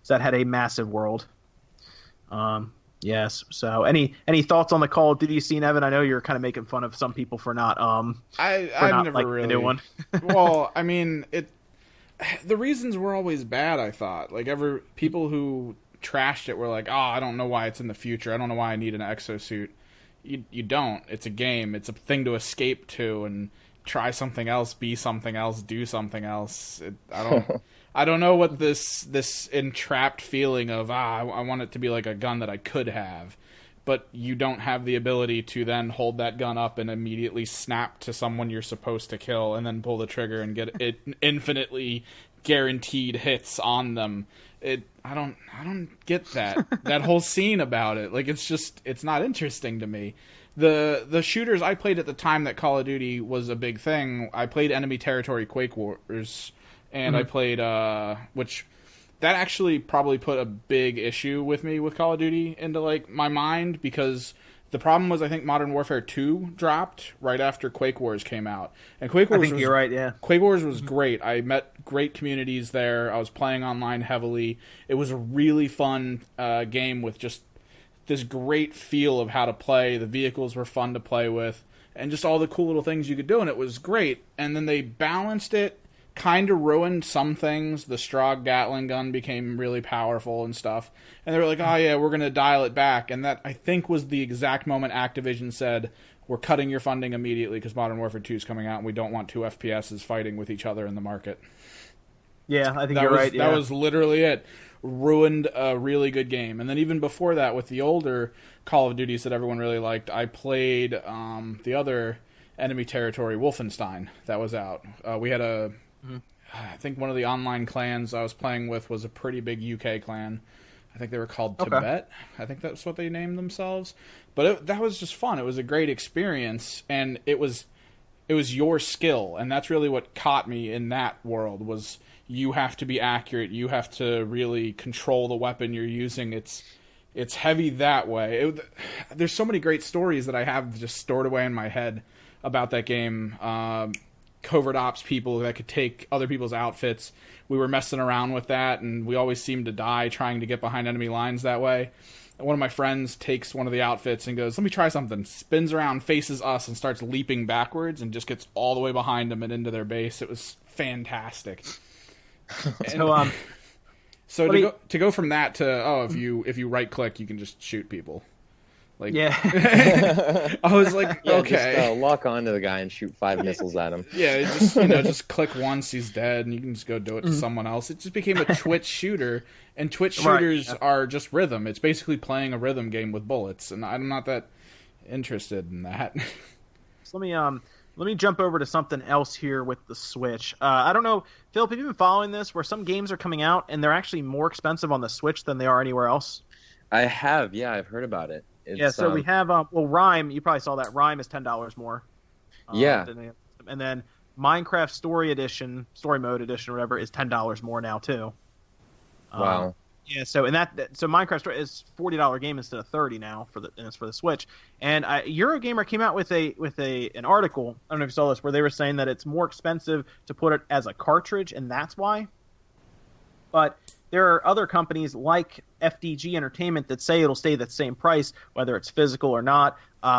So that had a massive world. Yes. So any thoughts on the Call of Duty scene, Evan? I know you're kind of making fun of some people for not I never like really the new one. Well, I mean, the reasons were always bad. I thought people who trashed it. We're like, oh, I don't know why it's in the future. I don't know why I need an exosuit. You don't. It's a game. It's a thing to escape to and try something else, be something else, do something else. I don't know what this entrapped feeling of I want it to be like a gun that I could have, but you don't have the ability to then hold that gun up and immediately snap to someone you're supposed to kill and then pull the trigger and get it infinitely guaranteed hits on them. I don't get that whole scene about it. Like, it's not interesting to me. The shooters I played at the time that Call of Duty was a big thing, I played Enemy Territory Quake Wars, and I played which that actually probably put a big issue with me with Call of Duty into like my mind, because the problem was I think Modern Warfare 2 dropped right after Quake Wars came out. And Quake Wars you're right, yeah. Quake Wars was great. I met great communities there. I was playing online heavily. It was a really fun game with just this great feel of how to play. The vehicles were fun to play with, and just all the cool little things you could do, and it was great. And then they balanced it, kind of ruined some things. The Strog Gatling gun became really powerful and stuff. And they were like, oh yeah, we're going to dial it back. And that, I think, was the exact moment Activision said, we're cutting your funding immediately because Modern Warfare 2 is coming out and we don't want two FPSs fighting with each other in the market. Yeah, I think you're right. That was literally it. Ruined a really good game. And then even before that, with the older Call of Duties that everyone really liked, I played the other Enemy Territory, Wolfenstein, that was out. We had I think one of the online clans I was playing with was a pretty big UK clan. I think they were called Tibet. I think that's what they named themselves. But that was just fun. It was a great experience, and it was your skill, and that's really what caught me in that world. Was you have to be accurate. You have to really control the weapon you're using. It's heavy that way. There's so many great stories that I have just stored away in my head about that game. Covert ops people that could take other people's outfits. We were messing around with that, and we always seemed to die trying to get behind enemy lines that way. And one of my friends takes one of the outfits and goes, let me try something. Spins around, faces us, and starts leaping backwards and just gets all the way behind them and into their base. It was fantastic. So to go from that to, if you right click, you can just shoot people. Like, yeah. I was like, yeah, okay. Just lock onto the guy and shoot 5 missiles at him. Yeah, just click once, he's dead, and you can just go do it to someone else. It just became a Twitch shooter, and Twitch shooters are just rhythm. It's basically playing a rhythm game with bullets, and I'm not that interested in that. So let me jump over to something else here with the Switch. I don't know, Philip, have you been following this, where some games are coming out, and they're actually more expensive on the Switch than they are anywhere else? I have, yeah, I've heard about it. So we have, Rime, you probably saw that. Rime is $10 more. Yeah. And then Minecraft Story Mode Edition, or whatever, is $10 more now, too. Wow. Yeah, so Minecraft Story is $40 game instead of $30 now, and it's for the Switch. And Eurogamer came out with an article, I don't know if you saw this, where they were saying that it's more expensive to put it as a cartridge, and that's why. But there are other companies like FDG Entertainment that say it'll stay the same price, whether it's physical or not.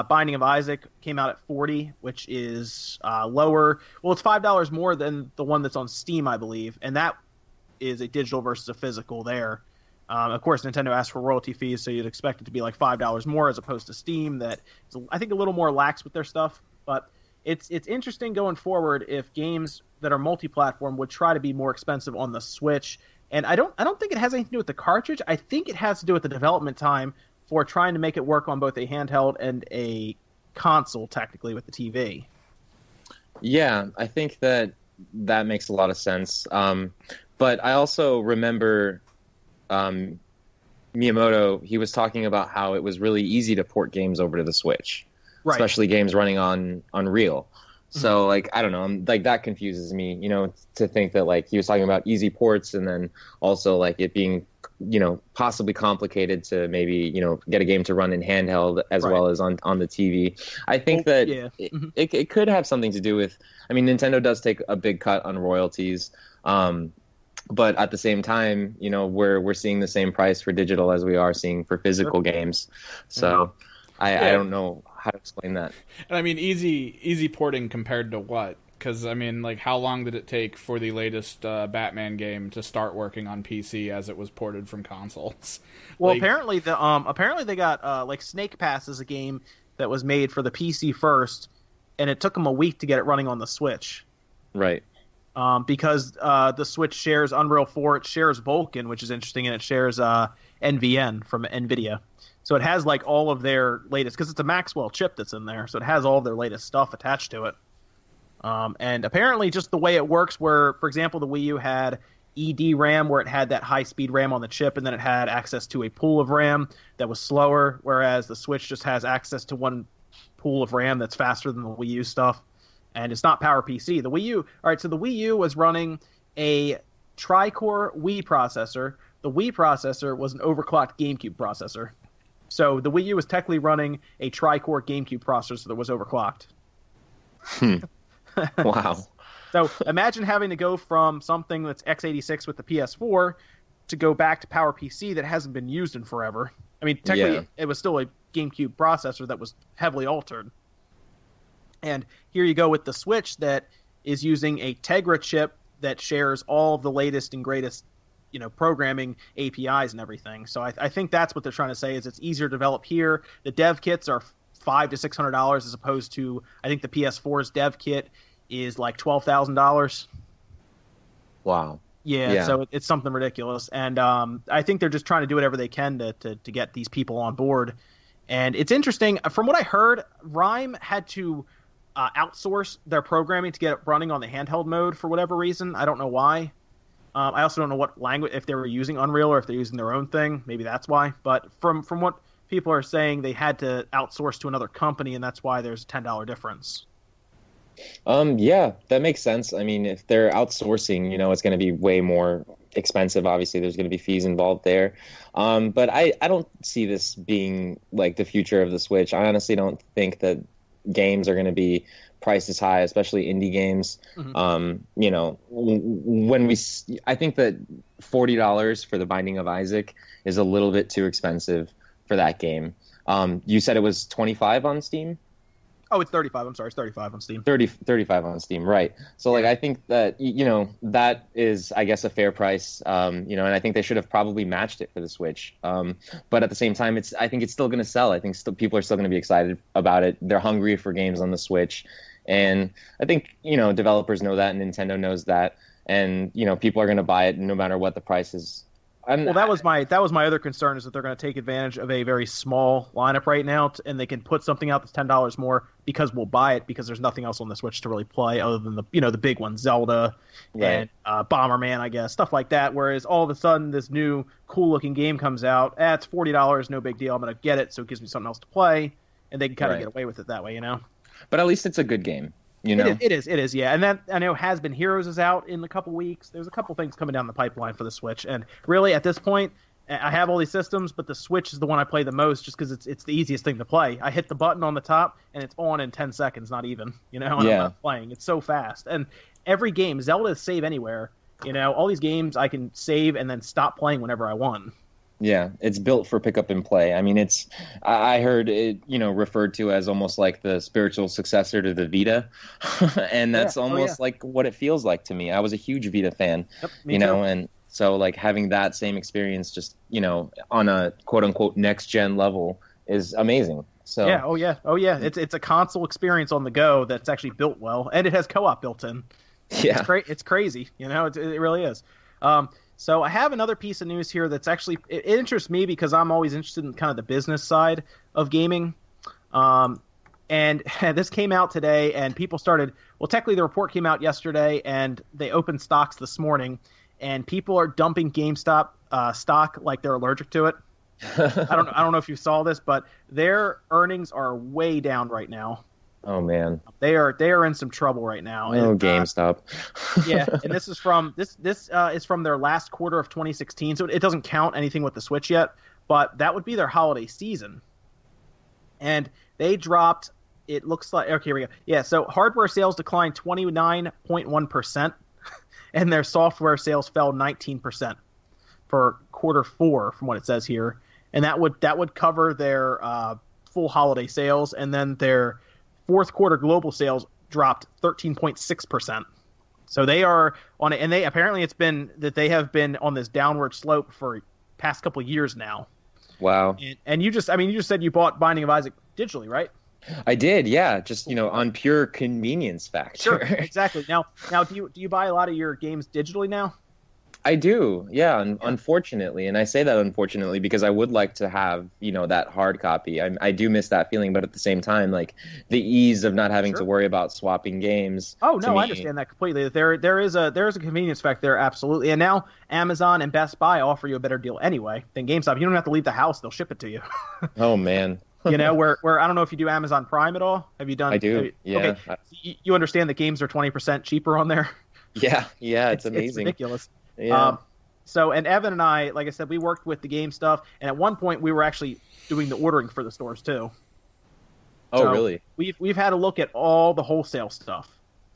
Binding of Isaac came out at $40, which is lower. Well, it's $5 more than the one that's on Steam, I believe, and that is a digital versus a physical there. Of course, Nintendo asked for royalty fees, so you'd expect it to be like $5 more as opposed to Steam. That is, I think, a little more lax with their stuff. But it's interesting going forward if games that are multi-platform would try to be more expensive on the Switch. And I don't think it has anything to do with the cartridge. I think it has to do with the development time for trying to make it work on both a handheld and a console, technically, with the TV. Yeah, I think that makes a lot of sense. But I also remember Miyamoto, he was talking about how it was really easy to port games over to the Switch, especially games running on Unreal. So, like, I don't know, like, that confuses me, to think that, like, he was talking about easy ports and then also, like, it being, possibly complicated to maybe, get a game to run in handheld as well as on the TV. I think that it could have something to do with, I mean, Nintendo does take a big cut on royalties, but at the same time, we're seeing the same price for digital as we are seeing for physical games. So I don't know how to explain that. And I mean, easy porting compared to what? Because, I mean, like, how long did it take for the latest Batman game to start working on PC as it was ported from consoles? Well, like, apparently they got like Snake Pass is a game that was made for the PC first, and it took them a week to get it running on the Switch. Right. Because the Switch shares Unreal 4, it shares Vulkan, which is interesting, and it shares NVN from NVIDIA. So it has like all of their latest, because it's a Maxwell chip that's in there, so it has all of their latest stuff attached to it. And apparently just the way it works, where, for example, the Wii U had ED RAM, where it had that high-speed RAM on the chip, and then it had access to a pool of RAM that was slower, whereas the Switch just has access to one pool of RAM that's faster than the Wii U stuff. And it's not PowerPC. The Wii U, all right, so the Wii U was running a tri-core Wii processor. The Wii processor was an overclocked GameCube processor. So the Wii U was technically running a tri-core GameCube processor that was overclocked. Wow. So imagine having to go from something that's x86 with the PS4 to go back to PowerPC that hasn't been used in forever. I mean, technically, It was still a GameCube processor that was heavily altered. And here you go with the Switch that is using a Tegra chip that shares all of the latest and greatest, programming APIs and everything. So I think that's what they're trying to say, is it's easier to develop here. The dev kits are $500 to $600 as opposed to, I think the PS4's dev kit is like $12,000. Wow. Yeah, so it's something ridiculous. And I think they're just trying to do whatever they can to get these people on board. And it's interesting. From what I heard, Rime had to outsource their programming to get it running on the handheld mode for whatever reason. I don't know why. I also don't know what language, if they were using Unreal or if they're using their own thing. Maybe that's why. But from what people are saying, they had to outsource to another company, and that's why there's a $10 difference. Yeah, that makes sense. I mean, if they're outsourcing, it's going to be way more expensive. Obviously, there's going to be fees involved there. But I don't see this being like the future of the Switch. I honestly don't think that games are going to be priced as high, especially indie games. Mm-hmm. I think that $40 for The Binding of Isaac is a little bit too expensive for that game. You said it was 25 on Steam? Oh, it's 35. I'm sorry, it's 35 on Steam. 35 on Steam, right. So, like, I think that, that is, I guess, a fair price, and I think they should have probably matched it for the Switch. But at the same time, I think it's still going to sell. I think people are still going to be excited about it. They're hungry for games on the Switch. And I think, developers know that, and Nintendo knows that. And, people are going to buy it no matter what the price is. Well, that was my other concern, is that they're going to take advantage of a very small lineup right now, and they can put something out that's $10 more because we'll buy it, because there's nothing else on the Switch to really play other than the big ones, Zelda and Bomberman, I guess, stuff like that. Whereas all of a sudden this new cool looking game comes out, it's $40, no big deal, I'm going to get it, so it gives me something else to play, and they can kind of get away with it that way, But at least it's a good game. It is, yeah. And then I know Has Been Heroes is out in a couple weeks. There's a couple things coming down the pipeline for the Switch, and really at this point, I have all these systems, but the Switch is the one I play the most, just because it's the easiest thing to play. I hit the button on the top, and it's on in 10 seconds, not even. And I'm not playing. It's so fast, and every game, Zelda is save anywhere. All these games I can save and then stop playing whenever I want. Yeah, it's built for pick up and play. I mean, I heard it, referred to as almost like the spiritual successor to the Vita. And that's almost like what it feels like to me. I was a huge Vita fan, me too. And so like having that same experience just, on a quote unquote next gen level is amazing. So yeah. It's a console experience on the go that's actually built well, and it has co-op built in. Yeah. It's crazy, it really is. So I have another piece of news here that's actually, it interests me because I'm always interested in kind of the business side of gaming. And this came out today, and people started, well, technically the report came out yesterday, and they opened stocks this morning, and people are dumping GameStop stock like they're allergic to it. I don't know if you saw this, but their earnings are way down right now. Oh man, they are in some trouble right now. Oh, and, GameStop. Yeah, and this is from is from their last quarter of 2016, so it doesn't count anything with the Switch yet. But that would be their holiday season, and they dropped. It looks like, okay, here we go. Yeah, so hardware sales declined 29.1%, and their software sales fell 19% for quarter 4, from what it says here, and that would cover their full holiday sales, and then their fourth quarter global sales dropped 13.6%. So they are on it, and they apparently it's been that they have been on this downward slope for past couple of years now. Wow. And you just said you bought Binding of Isaac digitally, right? I did, yeah. Just, on pure convenience factor. Sure, exactly. Now, do you buy a lot of your games digitally now? I do, yeah, unfortunately. And I say that unfortunately because I would like to have, that hard copy. I do miss that feeling, but at the same time, like, the ease of not having to worry about swapping games. Oh, no, I understand that completely. There is a convenience factor there, absolutely. And now Amazon and Best Buy offer you a better deal anyway than GameStop. You don't have to leave the house. They'll ship it to you. Oh, man. Where I don't know if you do Amazon Prime at all. Have you done? I do, yeah. Okay. You understand that games are 20% cheaper on there? Yeah, it's amazing. It's ridiculous. Yeah. And Evan and I, like I said, we worked with the game stuff, and at one point we were actually doing the ordering for the stores too. Oh, so really? We've had a look at all the wholesale stuff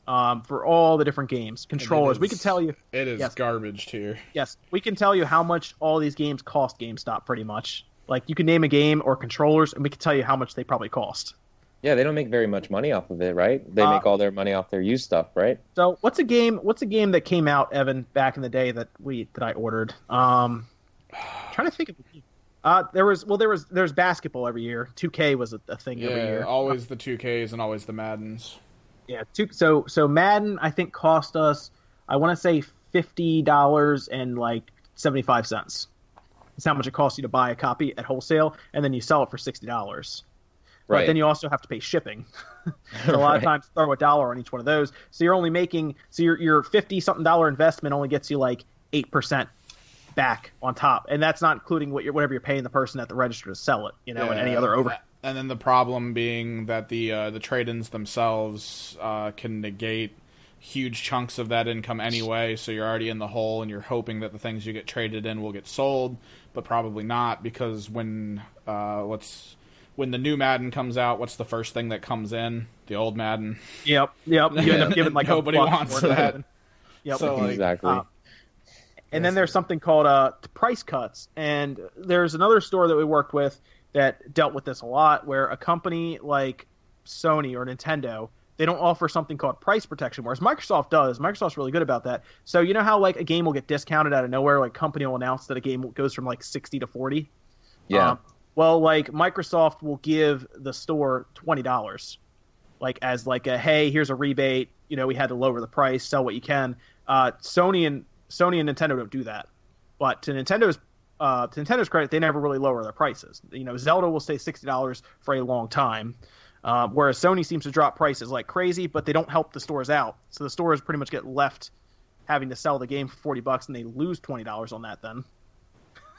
for all the different games, controllers. We can tell you it is garbage too. Yes, we can tell you how much all these games cost GameStop pretty much. Like, you can name a game or controllers, and we can tell you how much they probably cost. Yeah, they don't make very much money off of it, right? They make all their money off their used stuff, right? So, what's a game that came out, Evan, back in the day that I ordered? Trying to think of a game. There's basketball every year. 2K was a thing every year. Always the 2Ks and always the Maddens. Yeah, so Madden I think cost us, I want to say $50 and like 75 cents. That's how much it costs you to buy a copy at wholesale, and then you sell it for $60. But right. Then you also have to pay shipping. So a lot of times throw $1 on each one of those. So you're only making your $50-something investment only gets you like 8% back on top, and that's not including whatever you're paying the person at the register to sell it, and any other overhead. And then the problem being that the trade-ins themselves can negate huge chunks of that income anyway, so you're already in the hole, and you're hoping that the things you get traded in will get sold, but probably not, because when the new Madden comes out, what's the first thing that comes in? The old Madden. Yep. You end up giving like nobody wants that. Yep. So, exactly. And then there's something called price cuts, and there's another store that we worked with that dealt with this a lot, where a company like Sony or Nintendo, they don't offer something called price protection, whereas Microsoft does. Microsoft's really good about that. So you know how like a game will get discounted out of nowhere, like company will announce that a game goes from like 60 to 40? Yeah. Well, like Microsoft will give the store $20, like as like a, hey, here's a rebate. We had to lower the price, sell what you can. Sony and Nintendo don't do that, but to Nintendo's credit, they never really lower their prices. Zelda will stay $60 for a long time. Whereas Sony seems to drop prices like crazy, but they don't help the stores out. So the stores pretty much get left having to sell the game for $40, and they lose $20 on that then.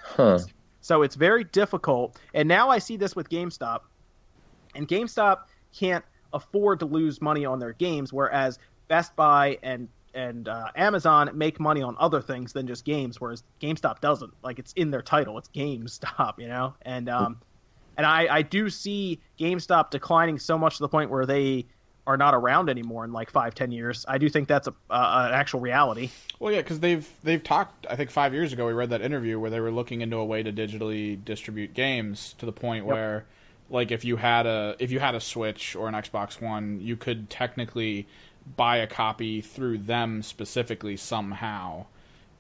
Huh. So it's very difficult. And now I see this with GameStop. And GameStop can't afford to lose money on their games, whereas Best Buy and Amazon make money on other things than just games, whereas GameStop doesn't. Like, it's in their title. It's GameStop, And I do see GameStop declining so much to the point where they are not around anymore in like 5-10 years. I do think that's an actual reality. Well, yeah, because they've talked. I think 5 years ago we read that interview where they were looking into a way to digitally distribute games to the point where, like, if you had a Switch or an Xbox One, you could technically buy a copy through them specifically somehow.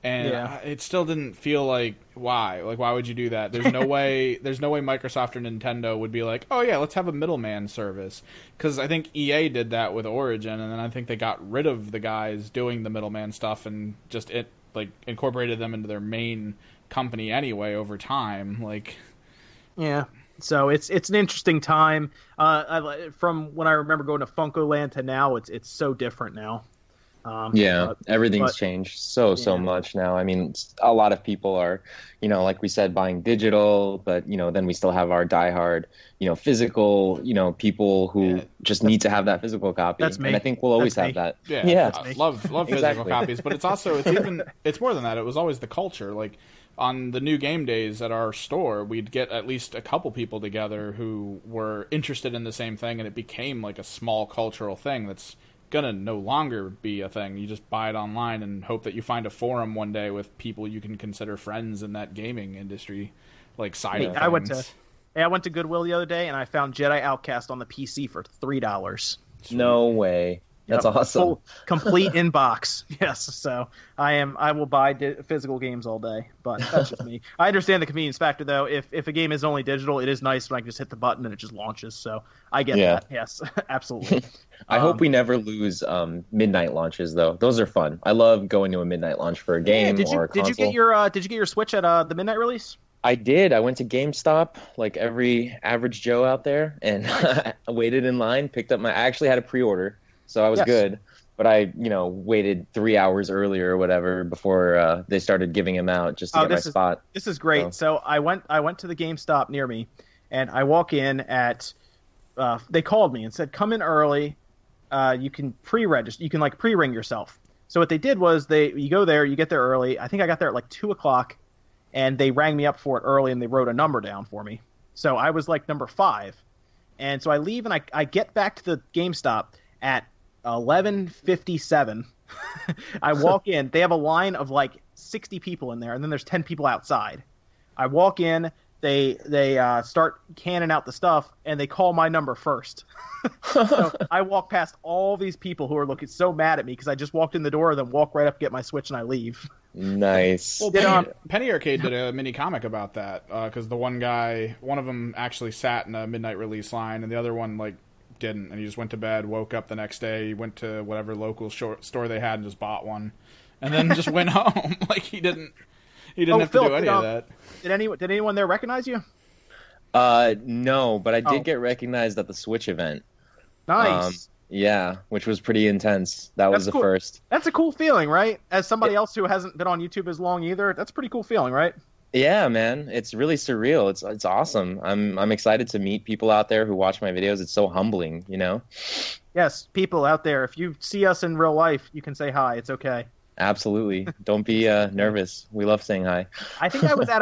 And it still didn't feel like, why? Like, why would you do that? There's no way Microsoft or Nintendo would be like, oh yeah, let's have a middleman service. Because I think EA did that with Origin, and then I think they got rid of the guys doing the middleman stuff and just incorporated them into their main company anyway over time. Like, yeah. So it's an interesting time. From when I remember going to Funko Land to now, it's so different now. Everything's changed so much now. I mean, a lot of people are, like we said, buying digital, but, then we still have our diehard, physical, people who just need to have that physical copy. That's me. And I think we'll always have that. Yeah. I love physical copies, but it's more than that. It was always the culture. Like, on the new game days at our store, we'd get at least a couple people together who were interested in the same thing, and it became like a small cultural thing that's gonna no longer be a thing. You just buy it online and hope that you find a forum one day with people you can consider friends in that gaming industry, like side of things. I went to Goodwill the other day and I found Jedi Outcast on the PC for $3. No way. That's awesome. Full, complete inbox. Yes. So I will buy physical games all day, but that's just me. I understand the convenience factor though. If a game is only digital, it is nice when I can just hit the button and it just launches. So I get that. Yes, absolutely. I hope we never lose midnight launches though. Those are fun. I love going to a midnight launch for a game or a console. Did you get your Switch at the midnight release? I did. I went to GameStop like every average Joe out there, and I waited in line, picked up I actually had a pre-order, so I was good. But I, waited 3 hours earlier or whatever before they started giving them out just to get my spot. This is great. So I went to the GameStop near me, and I walk in at. They called me and said, "Come in early. You can pre-register. You can pre-ring yourself." So what they did was you go there, you get there early. I think I got there at 2:00. And they rang me up for it early, and they wrote a number down for me. So I was number 5. And so I leave, and I get back to the GameStop at 11:57. I walk in. They have a line of 60 people in there, and then there's 10 people outside. I walk in. They start canning out the stuff, and they call my number first. So I walk past all these people who are looking so mad at me because I just walked in the door, then walk right up, get my Switch, and I leave. Nice. Well, Penny Arcade did a mini comic about that because the one of them actually sat in a midnight release line, and the other one didn't, and he just went to bed, woke up the next day, he went to whatever local store they had and just bought one, and then just went home. He didn't have Philip, to do any of that. Did anyone there recognize you? No, but I did get recognized at the Switch event. Nice. Yeah, which was pretty intense. That's was the cool. first. That's a cool feeling, right? As somebody else who hasn't been on YouTube as long either, that's a pretty cool feeling, right? Yeah, man. It's really surreal. It's awesome. I'm excited to meet people out there who watch my videos. It's so humbling, Yes, people out there, if you see us in real life, you can say hi. It's okay. Absolutely. Don't be nervous. We love saying hi. I think I was at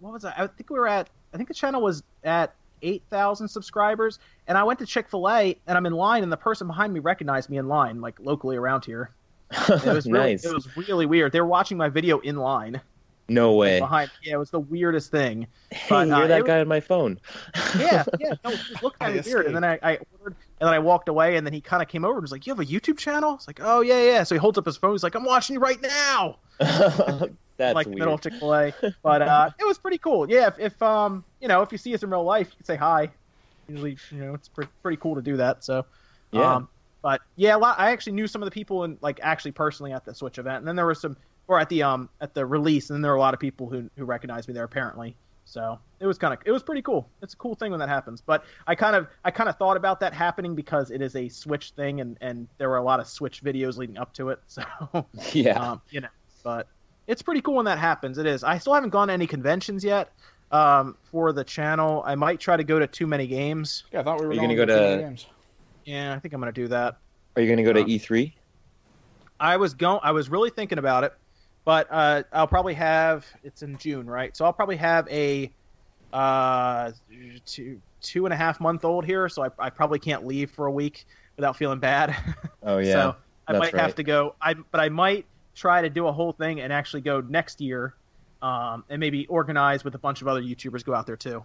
what was I? I think the channel was at 8,000 subscribers, and I went to Chick-fil-A, and I'm in line, and the person behind me recognized me in line, locally around here. It was nice. It was really weird. They were watching my video in line. No way. Yeah, it was the weirdest thing. Hey, you're that guy on my phone. Yeah. No, it looked kind of weird. And then I ordered, and then I walked away, and then he kind of came over and was like, "You have a YouTube channel?" It's like, "Oh yeah." So he holds up his phone. He's like, "I'm watching you right now." That's weird. Middle of Chick-fil-A. But it was pretty cool. Yeah, if you see us in real life, you can say hi. Usually, it's pretty cool to do that. So, yeah. But yeah, I actually knew some of the people actually personally at the Switch event, and then there were some. Or at the release, and then there were a lot of people who recognized me there apparently. So it was pretty cool. It's a cool thing when that happens. But I kind of thought about that happening because it is a Switch thing, and there were a lot of Switch videos leading up to it. So yeah, but it's pretty cool when that happens. It is. I still haven't gone to any conventions yet for the channel. I might try to go to Too Many Games. Yeah, I thought we were going to go to Too Many Games. Yeah, I think I'm going to do that. Are you going to go to E3? I was really thinking about it. But I'll probably have – it's in June, right? So I'll probably have a 2.5-month-old here, so I probably can't leave for a week without feeling bad. Oh, yeah. So I might have to go. But I might try to do a whole thing and actually go next year and maybe organize with a bunch of other YouTubers, go out there too.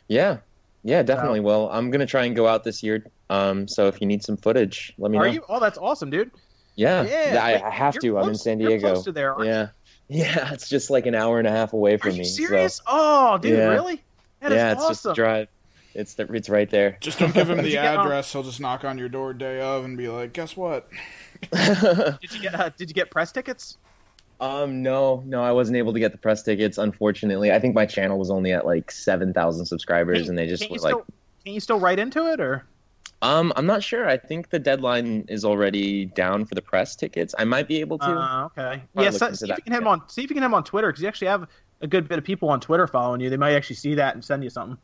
Yeah. Yeah, definitely. Well, I'm going to try and go out this year. So if you need some footage, let me know. Are you? Oh, that's awesome, dude. Yeah, I have to. Close, I'm in San Diego. You're close to there, aren't you? Yeah, it's just an hour and a half away from me. Are you serious? So. Oh, dude, really? That is it's awesome. just a drive. It's right there. Just don't give him the address. He'll just knock on your door day of and be like, "Guess what?" Did you get press tickets? No, I wasn't able to get the press tickets. Unfortunately, I think my channel was only at 7,000 subscribers, and they just were like. Can you still write into it, or? I'm not sure. I think the deadline is already down for the press tickets. I might be able to. Okay. Yeah, see if you can have him on. See if you can have him on Twitter, because you actually have a good bit of people on Twitter following you. They might actually see that and send you something.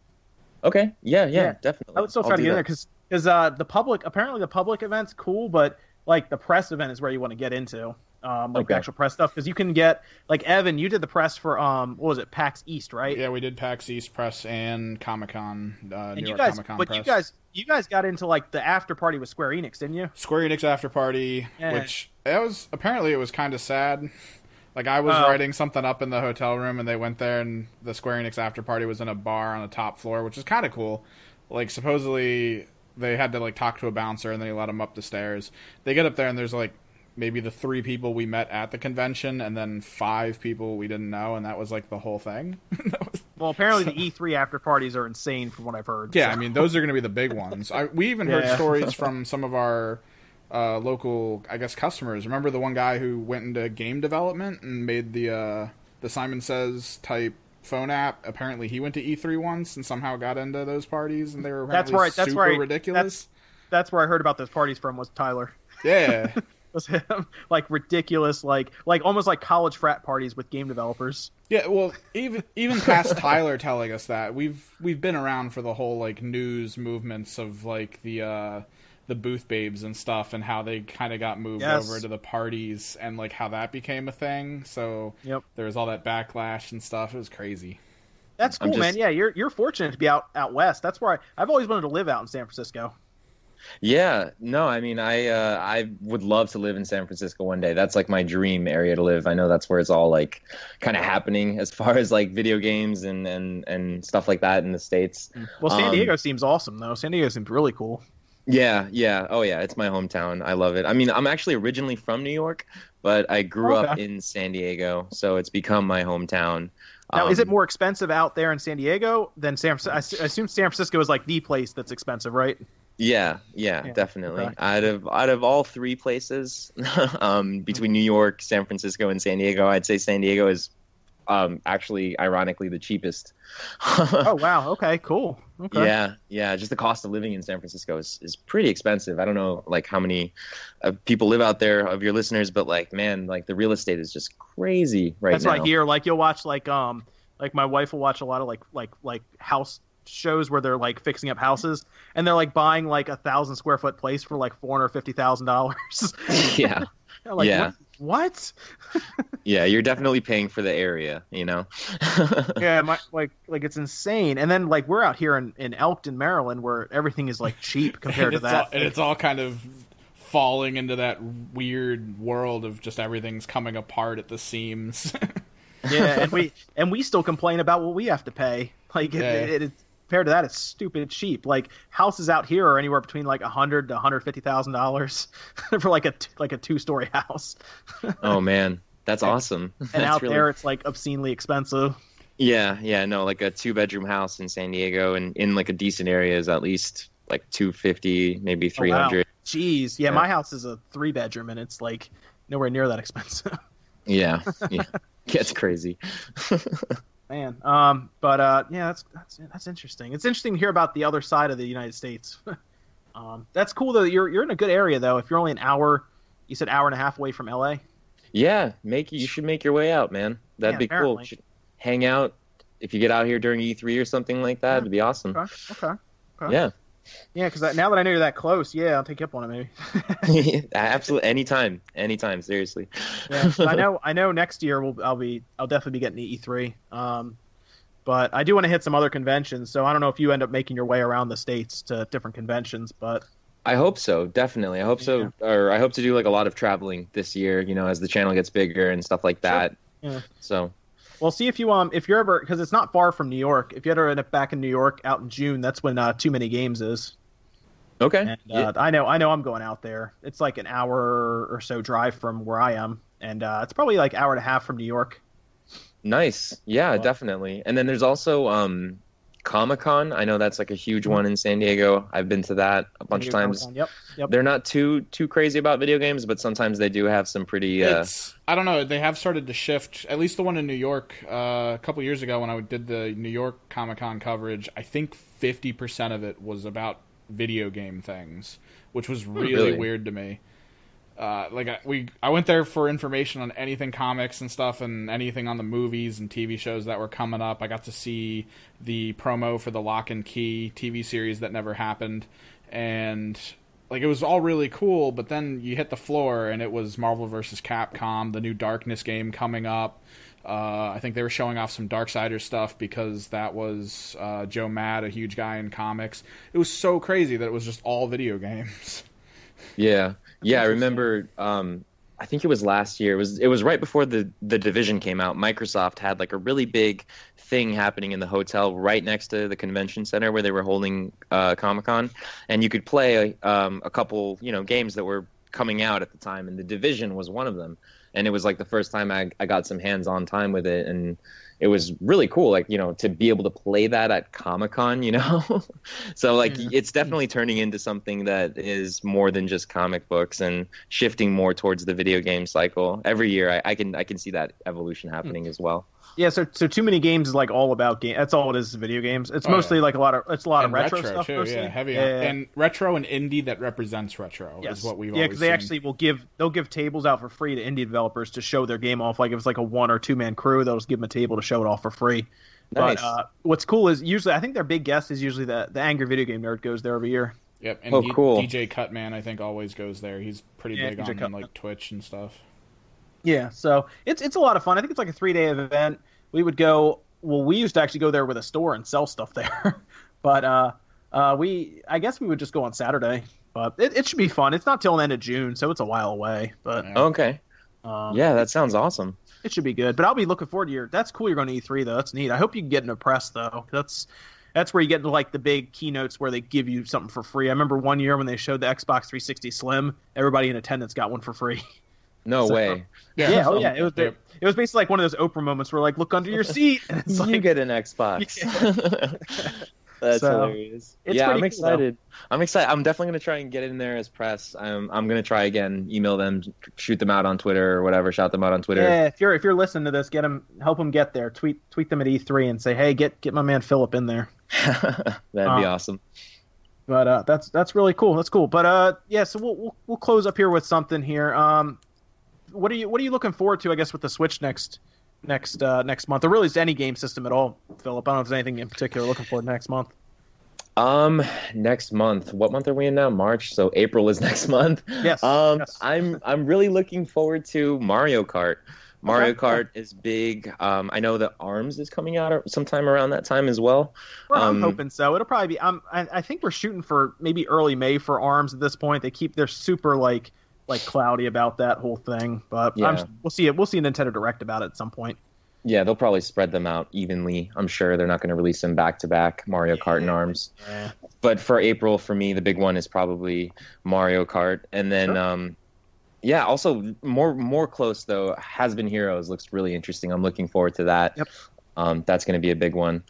Okay. Yeah, definitely. I would still try to get in there because the public event's cool, but the press event is where you want to get into. The actual press stuff, because you can get Evan. You did the press for what was it, PAX East, right? Yeah, we did PAX East press and Comic-Con, New York Comic-Con but press. you guys got into the after party with Square Enix, didn't you? Square Enix after party, which it was kind of sad. I was writing something up in the hotel room, and they went there, and the Square Enix after party was in a bar on the top floor, which is kind of cool. Supposedly they had to like talk to a bouncer, and then he let them up the stairs. They get up there, and there's like maybe the 3 people we met at the convention, and then 5 people we didn't know, and that was like the whole thing. Well, apparently the E3 after parties are insane, from what I've heard. Yeah, so. I mean, those are going to be the big ones. We even heard stories from some of our local, I guess, customers. Remember the one guy who went into game development and made the Simon Says type phone app? Apparently he went to E3 once and somehow got into those parties, and they were apparently super ridiculous. That's where I heard about those parties from, was Tyler. Yeah. Was him, like ridiculous, like almost like college frat parties with game developers. Yeah, well, even past Tyler telling us that, we've been around for the whole like news movements of like the booth babes and stuff, and how they kind of got moved over to the parties, and like how that became a thing. So there was all that backlash and stuff. It was crazy. That's cool, man. Yeah, you're fortunate to be out west. That's where I've always wanted to live, out in San Francisco. Yeah, no, I mean, I would love to live in San Francisco one day. That's like my dream area to live. I know that's where it's all like kind of happening as far as like video games and stuff like that in the States. Well, San Diego seems awesome though. San Diego seems really cool. Yeah. Oh yeah, it's my hometown. I love it. I mean, I'm actually originally from New York, but I grew up in San Diego, so it's become my hometown. Now, is it more expensive out there in San Diego than San Francisco? I assume San Francisco is like the place that's expensive, right? Yeah, definitely. Okay. Out of all 3 places, between New York, San Francisco, and San Diego, I'd say San Diego is actually, ironically, the cheapest. Oh wow! Okay, cool. Okay. Yeah. Just the cost of living in San Francisco is pretty expensive. I don't know like how many people live out there of your listeners, but like, man, like the real estate is just crazy right now. That's what I hear. Like you'll watch like my wife will watch a lot of like house shows where they're like fixing up houses, and they're like buying like 1,000 square foot place for like $450,000. Yeah. Like, yeah. What? Yeah, you're definitely paying for the area, you know. Yeah, like it's insane. And then like we're out here in Elkton, Maryland, where everything is like cheap compared to that. And it's all kind of falling into that weird world of just everything's coming apart at the seams. Yeah, and we still complain about what we have to pay. Like it compared to that, it's stupid cheap. Like houses out here are anywhere between like $100,000 to $150,000 for like a 2-story house. Oh man, that's awesome. And that's out there, it's like obscenely expensive. Yeah, no, like a 2-bedroom house in San Diego and in like a decent area is at least like $250, maybe $300. Oh, wow. Jeez, yeah, my house is a 3-bedroom and it's like nowhere near that expensive. Yeah, it's crazy. Man, but yeah, that's interesting. It's interesting to hear about the other side of the United States. That's cool though. You're in a good area though. If you're only an hour, you said hour and a half away from LA. Yeah, you should make your way out, man. That'd be cool. You should hang out if you get out here during E3 or something like that. It'd be awesome. Okay. Yeah. Yeah, because now that I know you're that close, yeah, I'll take you up on it maybe. Absolutely, anytime, seriously. Yeah, I know. Next year I'll definitely be getting to E3. But I do want to hit some other conventions, so I don't know if you end up making your way around the states to different conventions, but I hope so, definitely. I hope so, or I hope to do like a lot of traveling this year. You know, as the channel gets bigger and stuff like that. Sure. Yeah. So. Well, see if you're ever, because it's not far from New York. If you ever end up back in New York out in June, that's when Too Many Games is. Okay. And, I know I'm going out there. It's like an hour or so drive from where I am, and it's probably like hour and a half from New York. Nice. Yeah, definitely. And then there's also Comic-Con. I know that's like a huge one in San Diego. I've been to that a bunch of times. Comic-Con. Yep. They're not too crazy about video games, but sometimes they do have some pretty. I don't know. They have started to shift. At least the one in New York a couple years ago when I did the New York Comic-Con coverage. I think 50% of it was about video game things, which was really weird to me. I went there for information on anything comics and stuff, and anything on the movies and TV shows that were coming up. I got to see the promo for the Lock and Key TV series that never happened, and like it was all really cool. But then you hit the floor, and it was Marvel vs. Capcom, the new Darkness game coming up. I think they were showing off some Darksiders stuff because that was Joe Mad, a huge guy in comics. It was so crazy that it was just all video games. Yeah, I remember I think it was last year. It was right before the Division came out. Microsoft had like a really big thing happening in the hotel right next to the convention center where they were holding Comic-Con, and you could play a couple games that were coming out at the time, and the Division was one of them. And it was like the first time I got some hands-on time with it, and it was really cool, like, to be able to play that at Comic-Con, So, like, it's definitely turning into something that is more than just comic books and shifting more towards the video game cycle. Every year, I can see that evolution happening as well. Yeah, so Too Many Games is like all about game. That's all it is video games. It's mostly like a lot of retro stuff too, mostly. Heavy and retro and indie that represents retro is what we've always because they actually they'll give tables out for free to indie developers to show their game off. Like if it's like a 1 or 2 man crew, they'll just give them a table to show it off for free. Nice. But what's cool is usually I think their big guest is usually the Angry Video Game Nerd goes there every year. Yep, and cool. DJ Cutman I think always goes there. He's pretty big on like Twitch and stuff. Yeah, so it's a lot of fun. I think it's like a 3-day event. We would go. Well, we used to actually go there with a store and sell stuff there, but I guess we would just go on Saturday. But it should be fun. It's not till the end of June, so it's a while away. But okay, yeah, that sounds awesome. It should be good. But I'll be looking forward to That's cool. You're going to E3 though. That's neat. I hope you can get into press though. That's where you get into like the big keynotes where they give you something for free. I remember one year when they showed the Xbox 360 Slim, everybody in attendance got one for free. No way. Yeah. Oh yeah. It was basically like one of those Oprah moments where like look under your seat. And it's like, you get an Xbox. Yeah. That's hilarious. Yeah, I'm excited. Cool, I'm excited. I'm definitely gonna try and get in there as press. I'm gonna try again. Email them, shoot them out on Twitter or whatever. Shout them out on Twitter. Yeah. If you're listening to this, help them get there. Tweet them at E3 and say, hey, get my man Philip in there. That'd be awesome. But that's really cool. That's cool. But yeah, so we'll close up here with something here. What are you looking forward to? I guess with the Switch next month, or really is any game system at all, Philip? I don't know if there's anything in particular looking forward to next month. Next month. What month are we in now? March. So April is next month. Yes. Yes. I'm really looking forward to Mario Kart. Mario Kart is big. I know that ARMS is coming out sometime around that time as well. Well, I'm hoping so. It'll probably be. I think we're shooting for maybe early May for ARMS at this point. They're super like cloudy about that whole thing, but we'll see it. We'll see a Nintendo Direct about it at some point. Yeah, they'll probably spread them out evenly. I'm sure they're not going to release them back to back, Mario Kart and ARMS. Yeah. But for April, for me, the big one is probably Mario Kart, and then also more close though. Has Been Heroes looks really interesting. I'm looking forward to that. Yep. That's going to be a big one.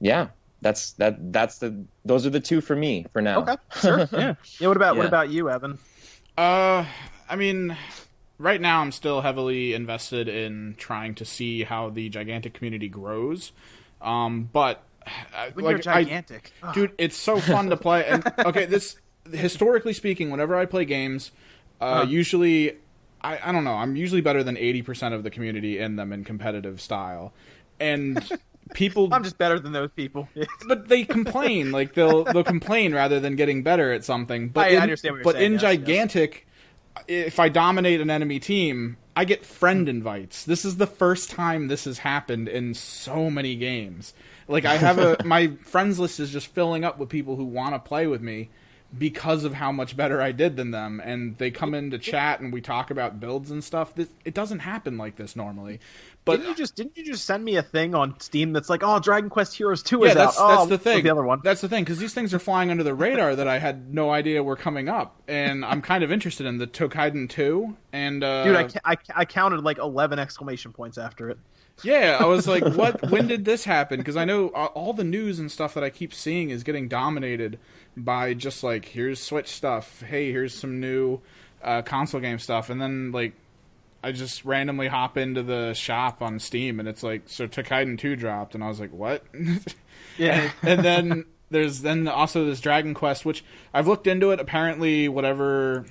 Yeah. Those are the two for me for now. Okay, sure. Yeah. What about you, Evan? I mean, right now I'm still heavily invested in trying to see how the Gigantic community grows. But you're gigantic, dude, it's so fun to play. And okay, this historically speaking, whenever I play games, usually I don't know, I'm usually better than 80% of the community in them in competitive style, and people. I'm just better than those people. But they complain, like they'll complain rather than getting better at something. But I understand what you're saying. But in Gigantic, if I dominate an enemy team, I get friend invites. This is the first time this has happened in so many games. Like I have my friends list is just filling up with people who want to play with me because of how much better I did than them, and they come into chat and we talk about builds and stuff. It doesn't happen like this normally. But didn't you just send me a thing on Steam that's like, oh, Dragon Quest Heroes 2 is out? That's the thing. The other one. That's the thing, because these things are flying under the radar that I had no idea were coming up, and I'm kind of interested in the Tokaiden 2. And dude, I counted like 11 exclamation points after it. Yeah, I was like, what? When did this happen? Because I know all the news and stuff that I keep seeing is getting dominated by just like, here's Switch stuff. Hey, here's some new console game stuff. And then like, I just randomly hop into the shop on Steam, and it's like, so Tokaiden 2 dropped, and I was like, what? Yeah. And then there's also this Dragon Quest, which I've looked into it. Apparently, whatever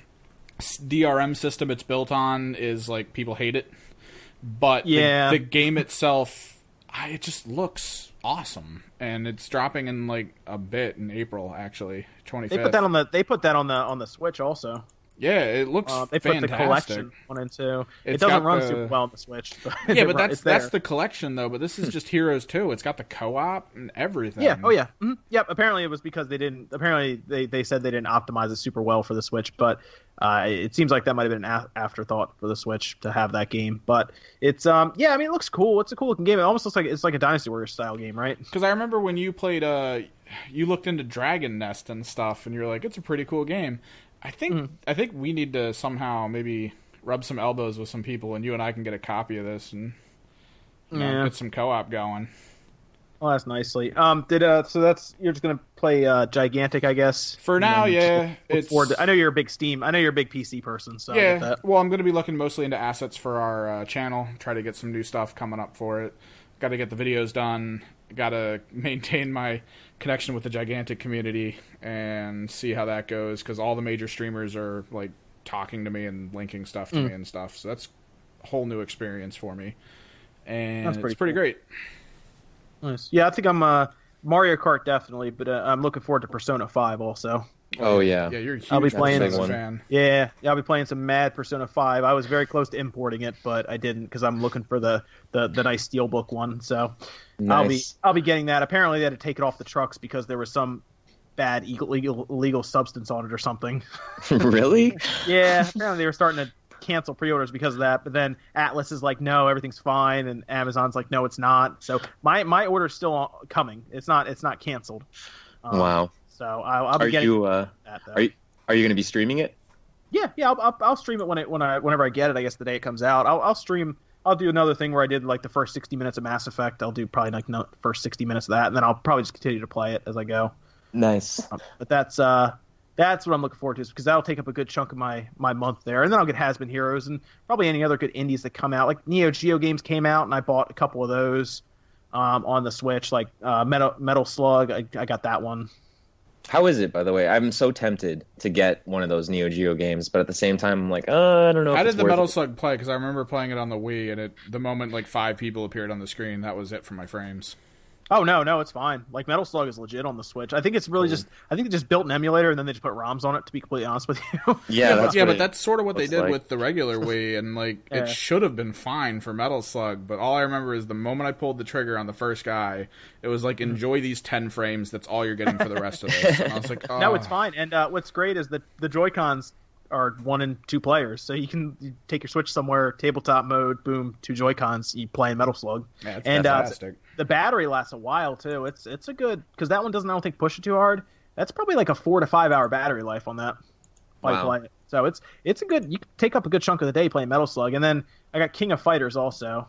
DRM system it's built on is like, people hate it. But the game itself, it just looks awesome, and it's dropping in like a bit in April. Actually, 25th. They put that on the Switch also. Yeah, it looks they put the fantastic. collection 1 and 2. It's it doesn't got run the- super well on the Switch. But Yeah, but it's that's there. the collection though. But this is just Heroes 2. It's got the co-op and everything. Yeah. Oh yeah. Mm-hmm. Yep. Apparently it was because they didn't. Apparently they said they didn't optimize it super well for the Switch, but it seems like that might have been an afterthought for the Switch to have that game. But it's yeah. I mean, it looks cool. It's a cool looking game. It almost looks like it's like a Dynasty Warriors style game, right? Because I remember when you played, you looked into Dragon Nest and stuff, and you're like, it's a pretty cool game. I think we need to somehow maybe rub some elbows with some people, and you and I can get a copy of this and get some co-op going. Well, that's nicely. So that's you're just gonna play Gigantic, I guess. For now, yeah. I know you're a big Steam. I know you're a big PC person, so I get that. Well, I'm going to be looking mostly into assets for our channel. Try to get some new stuff coming up for it. Got to get the videos done. Got to maintain my connection with the Gigantic community and see how that goes, because all the major streamers are like talking to me and linking stuff to me and stuff. So that's a whole new experience for me, and it's pretty cool. great. Nice. Yeah, I think I'm Mario Kart definitely, but I'm looking forward to Persona 5 also. Oh yeah. Yeah, you're a huge I'll be playing Persona fan. Yeah, I'll be playing some mad Persona 5. I was very close to importing it, but I didn't because I'm looking for the nice steelbook one. So Nice. I'll be getting that. Apparently they had to take it off the trucks because there was some bad illegal substance on it or something. Really? Yeah, apparently they were starting to cancel pre-orders because of that, but then Atlas is like, no, everything's fine, and Amazon's like, no, it's not. So my order's still coming. It's not canceled. Wow. So I'll be getting that. Though. Are you going to be streaming it? Yeah. I'll stream it whenever I get it. I guess the day it comes out. I'll stream. I'll do another thing where I did like the first 60 minutes of Mass Effect. I'll do probably like the first 60 minutes of that, and then I'll probably just continue to play it as I go. Nice. But that's what I'm looking forward to, because that'll take up a good chunk of my month there, and then I'll get Has-Been Heroes and probably any other good indies that come out. Like Neo Geo games came out, and I bought a couple of those on the Switch, like Metal Slug. I got that one. How is it, by the way? I'm so tempted to get one of those Neo Geo games, but at the same time, I'm like, I don't know. How if did it's the worth Metal it. Slug play? Because I remember playing it on the Wii, and the moment like 5 people appeared on the screen, that was it for my frames. Oh no, it's fine. Like Metal Slug is legit on the Switch. I think it's really I think they just built an emulator and then they just put ROMs on it. To be completely honest with you. Yeah, but that's sort of what they did like. with the regular Wii, and like it should have been fine for Metal Slug. But all I remember is the moment I pulled the trigger on the first guy, it was like, enjoy these 10 frames. That's all you're getting for the rest of this. And I was like, oh. No, it's fine. And what's great is that the Joy-Cons are 1 and 2 players, so you take your Switch somewhere, tabletop mode, boom, 2 Joy-Cons, you play in Metal Slug. Yeah, it's and fantastic. The battery lasts a while too. It's a good, because that one doesn't, I don't think, push it too hard. That's probably like a 4 to 5 hour battery life on that. Wow. Play it. So it's a good. You can take up a good chunk of the day playing Metal Slug, and then I got King of Fighters also,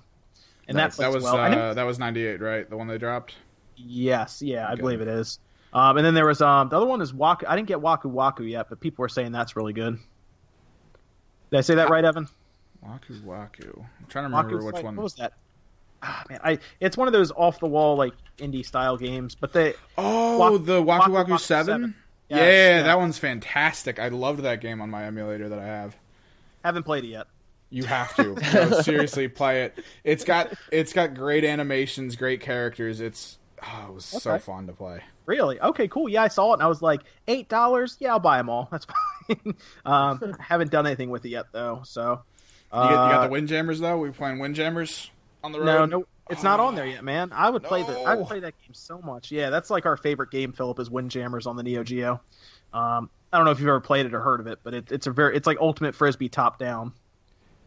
and Nice. that was 98, right? The one they dropped. Yes, yeah, I believe it is. And then there was the other one is Waku. I didn't get Waku Waku yet, but people were saying that's really good. Did I say that right, Evan? Waku Waku. I'm trying to remember which one. What was that? Man, it's one of those off the wall like indie style games, but they. Oh, the Waku Waku 7? Yes, yeah, that one's fantastic. I loved that game on my emulator that I have. Haven't played it yet. You have to. No, seriously, play it. It's got great animations, great characters. It was so fun to play. Really? Okay, cool. Yeah, I saw it and I was like, $8? Yeah, I'll buy them all. That's fine. Haven't done anything with it yet though. So you got the Windjammers though? We playing Windjammers on the road? No, it's not on there yet, man. I would play that game so much. Yeah, that's like our favorite game, Philip, is Windjammers on the Neo Geo. I don't know if you've ever played it or heard of it, but it's like Ultimate Frisbee top down.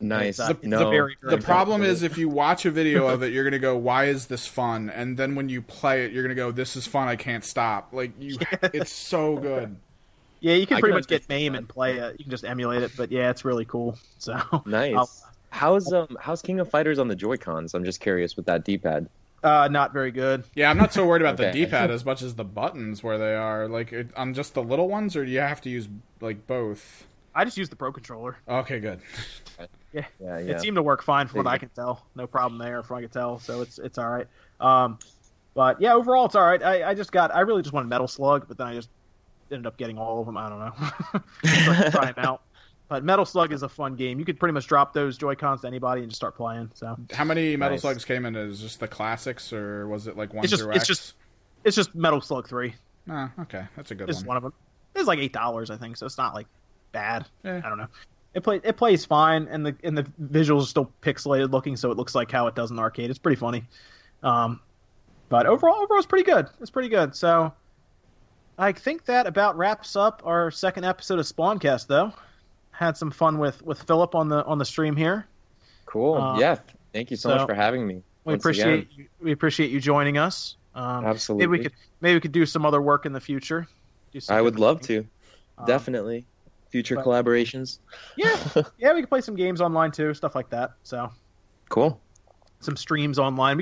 Nice. The problem is if you watch a video of it, you're going to go, why is this fun? And then when you play it, you're going to go, this is fun, I can't stop. Like it's so good. Yeah, you can pretty much get MAME and play it. You can just emulate it, but yeah, it's really cool. So nice. How's King of Fighters on the Joy-Cons? I'm just curious with that D-pad. Not very good. Yeah, I'm not so worried about the D-pad as much as the buttons where they are. Like on just the little ones, or do you have to use like both? I just use the Pro Controller. Okay, good. Yeah. It seemed to work fine from what I can tell. No problem there from what I can tell, so it's all right. But yeah, overall it's all right. I really just wanted Metal Slug, but then I just ended up getting all of them. I don't know. Just try them out. But Metal Slug is a fun game. You could pretty much drop those Joy-Cons to anybody and just start playing. So how many Metal Slugs came in? Is just the classics, or was it like 1 through X? It's just Metal Slug 3. Oh, okay, that's a good one. This is one of them. It's like $8, I think, so it's not like bad. I don't know. It plays fine, and the visuals are still pixelated looking, so it looks like how it does in the arcade. It's pretty funny. But overall, it's pretty good. It's pretty good. So I think that about wraps up our second episode of SpawnCast, though. Had some fun with Philip on the stream here. Cool. Yeah. Thank you so much for having me. We appreciate you joining us. Absolutely. Maybe we could do some other work in the future. I would love to. Definitely. Future collaborations. Yeah, we could play some games online too, stuff like that. So cool. Some streams online.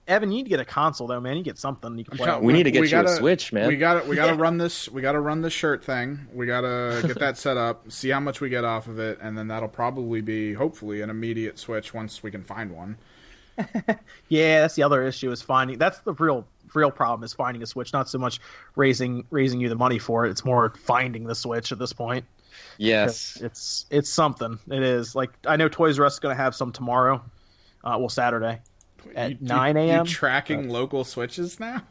Evan, you need to get a console though, man. You get something you can play. We need to get you a Switch, man. We gotta run this. We gotta run the shirt thing. We gotta get that set up. See how much we get off of it, and then that'll probably be hopefully an immediate Switch once we can find one. Yeah, that's the other issue is finding. That's the real problem is finding a Switch. Not so much raising you the money for it. It's more finding the Switch at this point. Yes, it's something. It is like I know Toys R Us is going to have some tomorrow. Saturday at 9 a.m. You tracking local Switches now?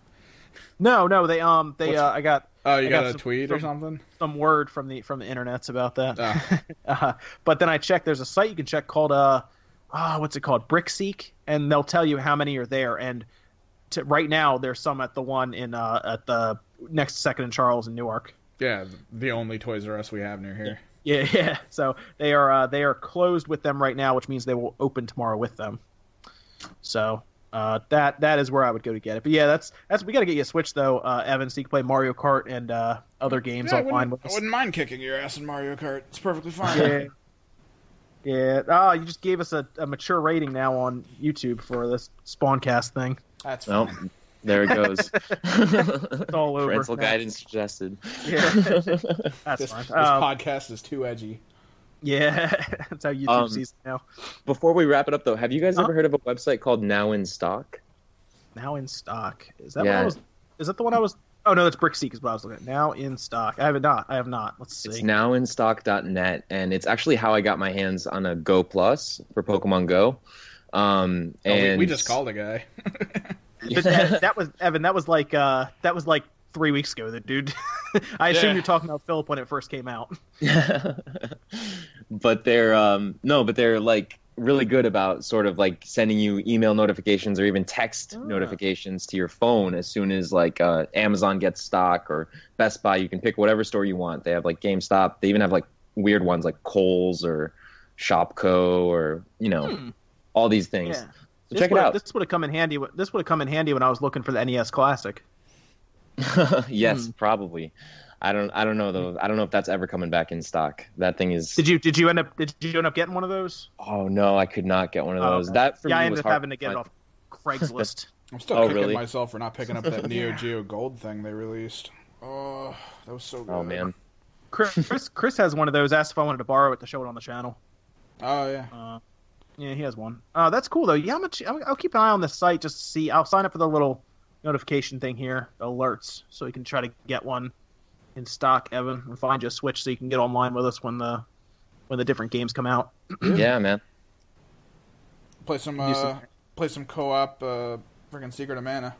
No. They I got. Oh, you got a tweet or something? Some word from the internets about that. Oh. But then I checked. There's a site you can check called what's it called? BrickSeek, and they'll tell you how many are there. And right now, there's some at the one in at the next to Second and Charles in Newark. Yeah, the only Toys R Us we have near here. Yeah. So they are closed with them right now, which means they will open tomorrow with them. So that is where I would go to get it. But yeah, that's we got to get you a Switch though, Evan, so you can play Mario Kart and other games online with us. I wouldn't mind kicking your ass in Mario Kart. It's perfectly fine. Yeah. Oh, you just gave us a mature rating now on YouTube for this SpawnCast thing. That's fine. Well, there it goes. It's all over. Parental guidance suggested. Yeah. That's fine. This podcast is too edgy. Yeah, that's how YouTube sees it now. Before we wrap it up, though, have you guys ever heard of a website called Now in Stock? Now in Stock. Is that is that the one I was... Oh, no, that's BrickSeek is what I was looking at. Now in Stock. I have not. Let's see. It's nowinstock.net, and it's actually how I got my hands on a Go Plus for Pokemon Go. We just called a guy. But that was Evan. That was like 3 weeks ago. That dude. I assume you're talking about Philip when it first came out. But they're like really good about sort of like sending you email notifications or even text notifications to your phone as soon as like Amazon gets stock or Best Buy. You can pick whatever store you want. They have like GameStop. They even have like weird ones like Kohl's or Shopko or all these things. Yeah. So check it out. This would have come in handy. This would have come in handy when I was looking for the NES Classic. Yes, probably. I don't know though. I don't know if that's ever coming back in stock. That thing is. Did you end up getting one of those? Oh no, I could not get one of those. Okay. That for me I was ended up hard having to get it off Craigslist. I'm still kicking really? myself for not picking up that Neo Geo Gold thing they released. Oh, that was so good. Oh man. Chris has one of those. Asked if I wanted to borrow it to show it on the channel. Oh yeah. Yeah, he has one. That's cool though. Yeah, I'll keep an eye on this site just to see. I'll sign up for the little notification thing here, alerts, so we can try to get one in stock, Evan, and find you a Switch so you can get online with us when the different games come out. Yeah, man. Play some co-op freaking Secret of Mana.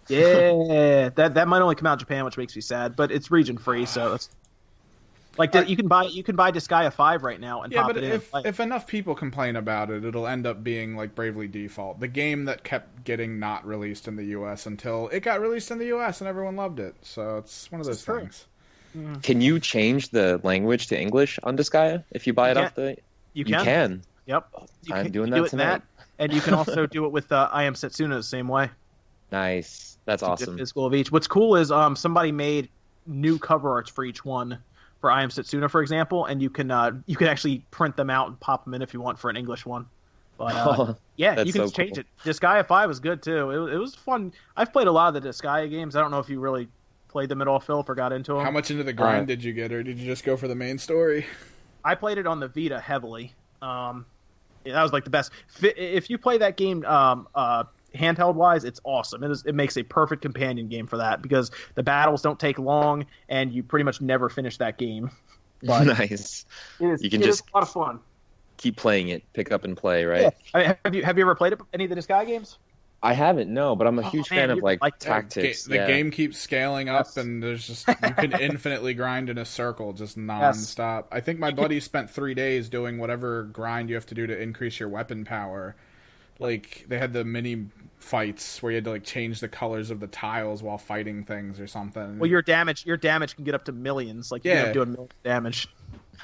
Yeah, that might only come out in Japan, which makes me sad, but it's region free, so it's like you can buy Disgaea 5 right now and pop it in. But if enough people complain about it, it'll end up being like Bravely Default, the game that kept getting not released in the US until it got released in the US and everyone loved it. So it's one of those things. Can you change the language to English on Disgaea if you buy it off the? You can. Yep. I'm doing that tonight. And you can also do it with I Am Setsuna the same way. Nice. That's awesome. Physical of each. What's cool is somebody made new cover arts for each one. For I Am Setsuna, for example, and you can actually print them out and pop them in if you want for an English one. But yeah, you can change it. Disgaea 5 was good too. It was fun. I've played a lot of the Disgaea games. I don't know if you really played them at all, Philip, or got into them. How much into the grind did you get, or did you just go for the main story? I played it on the Vita heavily. That was like the best. If you play that game handheld wise, it's awesome. It makes a perfect companion game for that because the battles don't take long and you pretty much never finish that game. But nice. You can just a lot of fun. Keep playing it, pick up and play, right? Yeah. I mean, have you ever played any of the Disgaea games? I haven't, no, but I'm a huge fan of like tactics. The game keeps scaling up, and there's just you can infinitely grind in a circle, just nonstop. I think my buddy spent 3 days doing whatever grind you have to do to increase your weapon power. Like they had the mini fights where you had to like change the colors of the tiles while fighting things or something. Well, your damage can get up to millions. Like you end up doing millions of damage.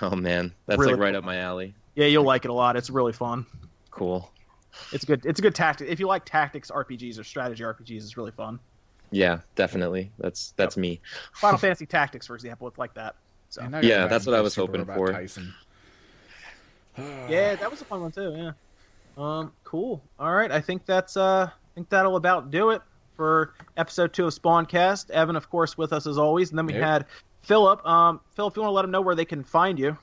Oh man, that's really like right up my alley. Yeah, you'll like it a lot. It's really fun. Cool. It's good. It's a good tactic. If you like tactics RPGs or strategy RPGs, it's really fun. Yeah, definitely. That's me. Final Fantasy Tactics, for example, it's like that. So yeah, that's what I was hoping for. Yeah, that was a fun one too. Yeah. Cool. All right, I think that'll about do it for episode 2 of SpawnCast. Evan, of course, with us as always, and then we had Philip. Philip, if you want to let them know where they can find you.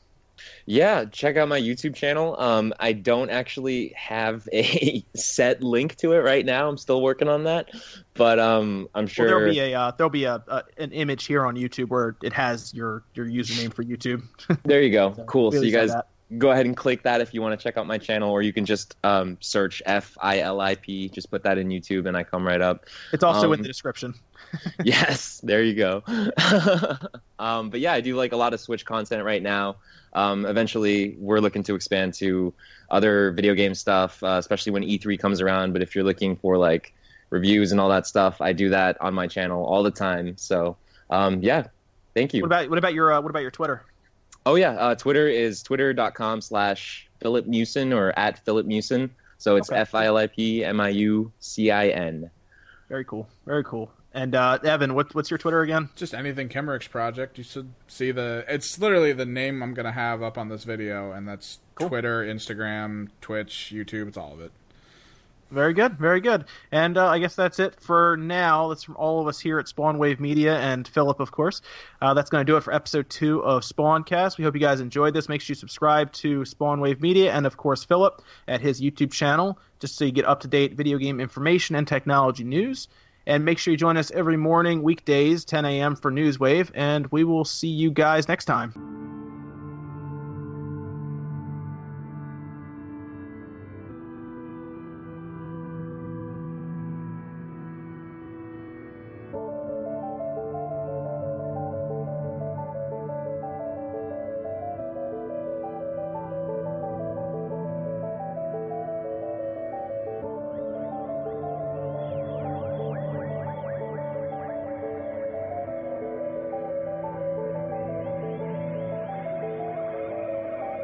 Yeah, check out my YouTube channel. I don't actually have a set link to it right now. I'm still working on that, but I'm sure there'll be an image here on YouTube where it has your username for YouTube. There you go. Cool. So you guys that. Go ahead and click that if you want to check out my channel, or you can just search FILIP. Just put that in YouTube, and I come right up. It's also in the description. Yes, there you go. But yeah, I do like a lot of Switch content right now. Eventually, we're looking to expand to other video game stuff, especially when E3 comes around. But if you're looking for like reviews and all that stuff, I do that on my channel all the time. So yeah, thank you. What about your Twitter? Oh yeah, Twitter is twitter.com/Philip Mewson or @PhilipMewson. So it's FILIPMIUCIN. Very cool. Very cool. And Evan, what's your Twitter again? Just anything Kimmerix Project. You should see it's literally the name I'm gonna have up on this video, and that's cool. Twitter, Instagram, Twitch, YouTube. It's all of it. Very good, very good. And I guess that's it for now. That's from all of us here at Spawnwave Media and Philip, of course. That's going to do it for episode 2 of SpawnCast. We hope you guys enjoyed this. Make sure you subscribe to Spawnwave Media and, of course, Philip at his YouTube channel, just so you get up-to-date video game information and technology news. And make sure you join us every morning, weekdays, 10 a.m. for Newswave. And we will see you guys next time.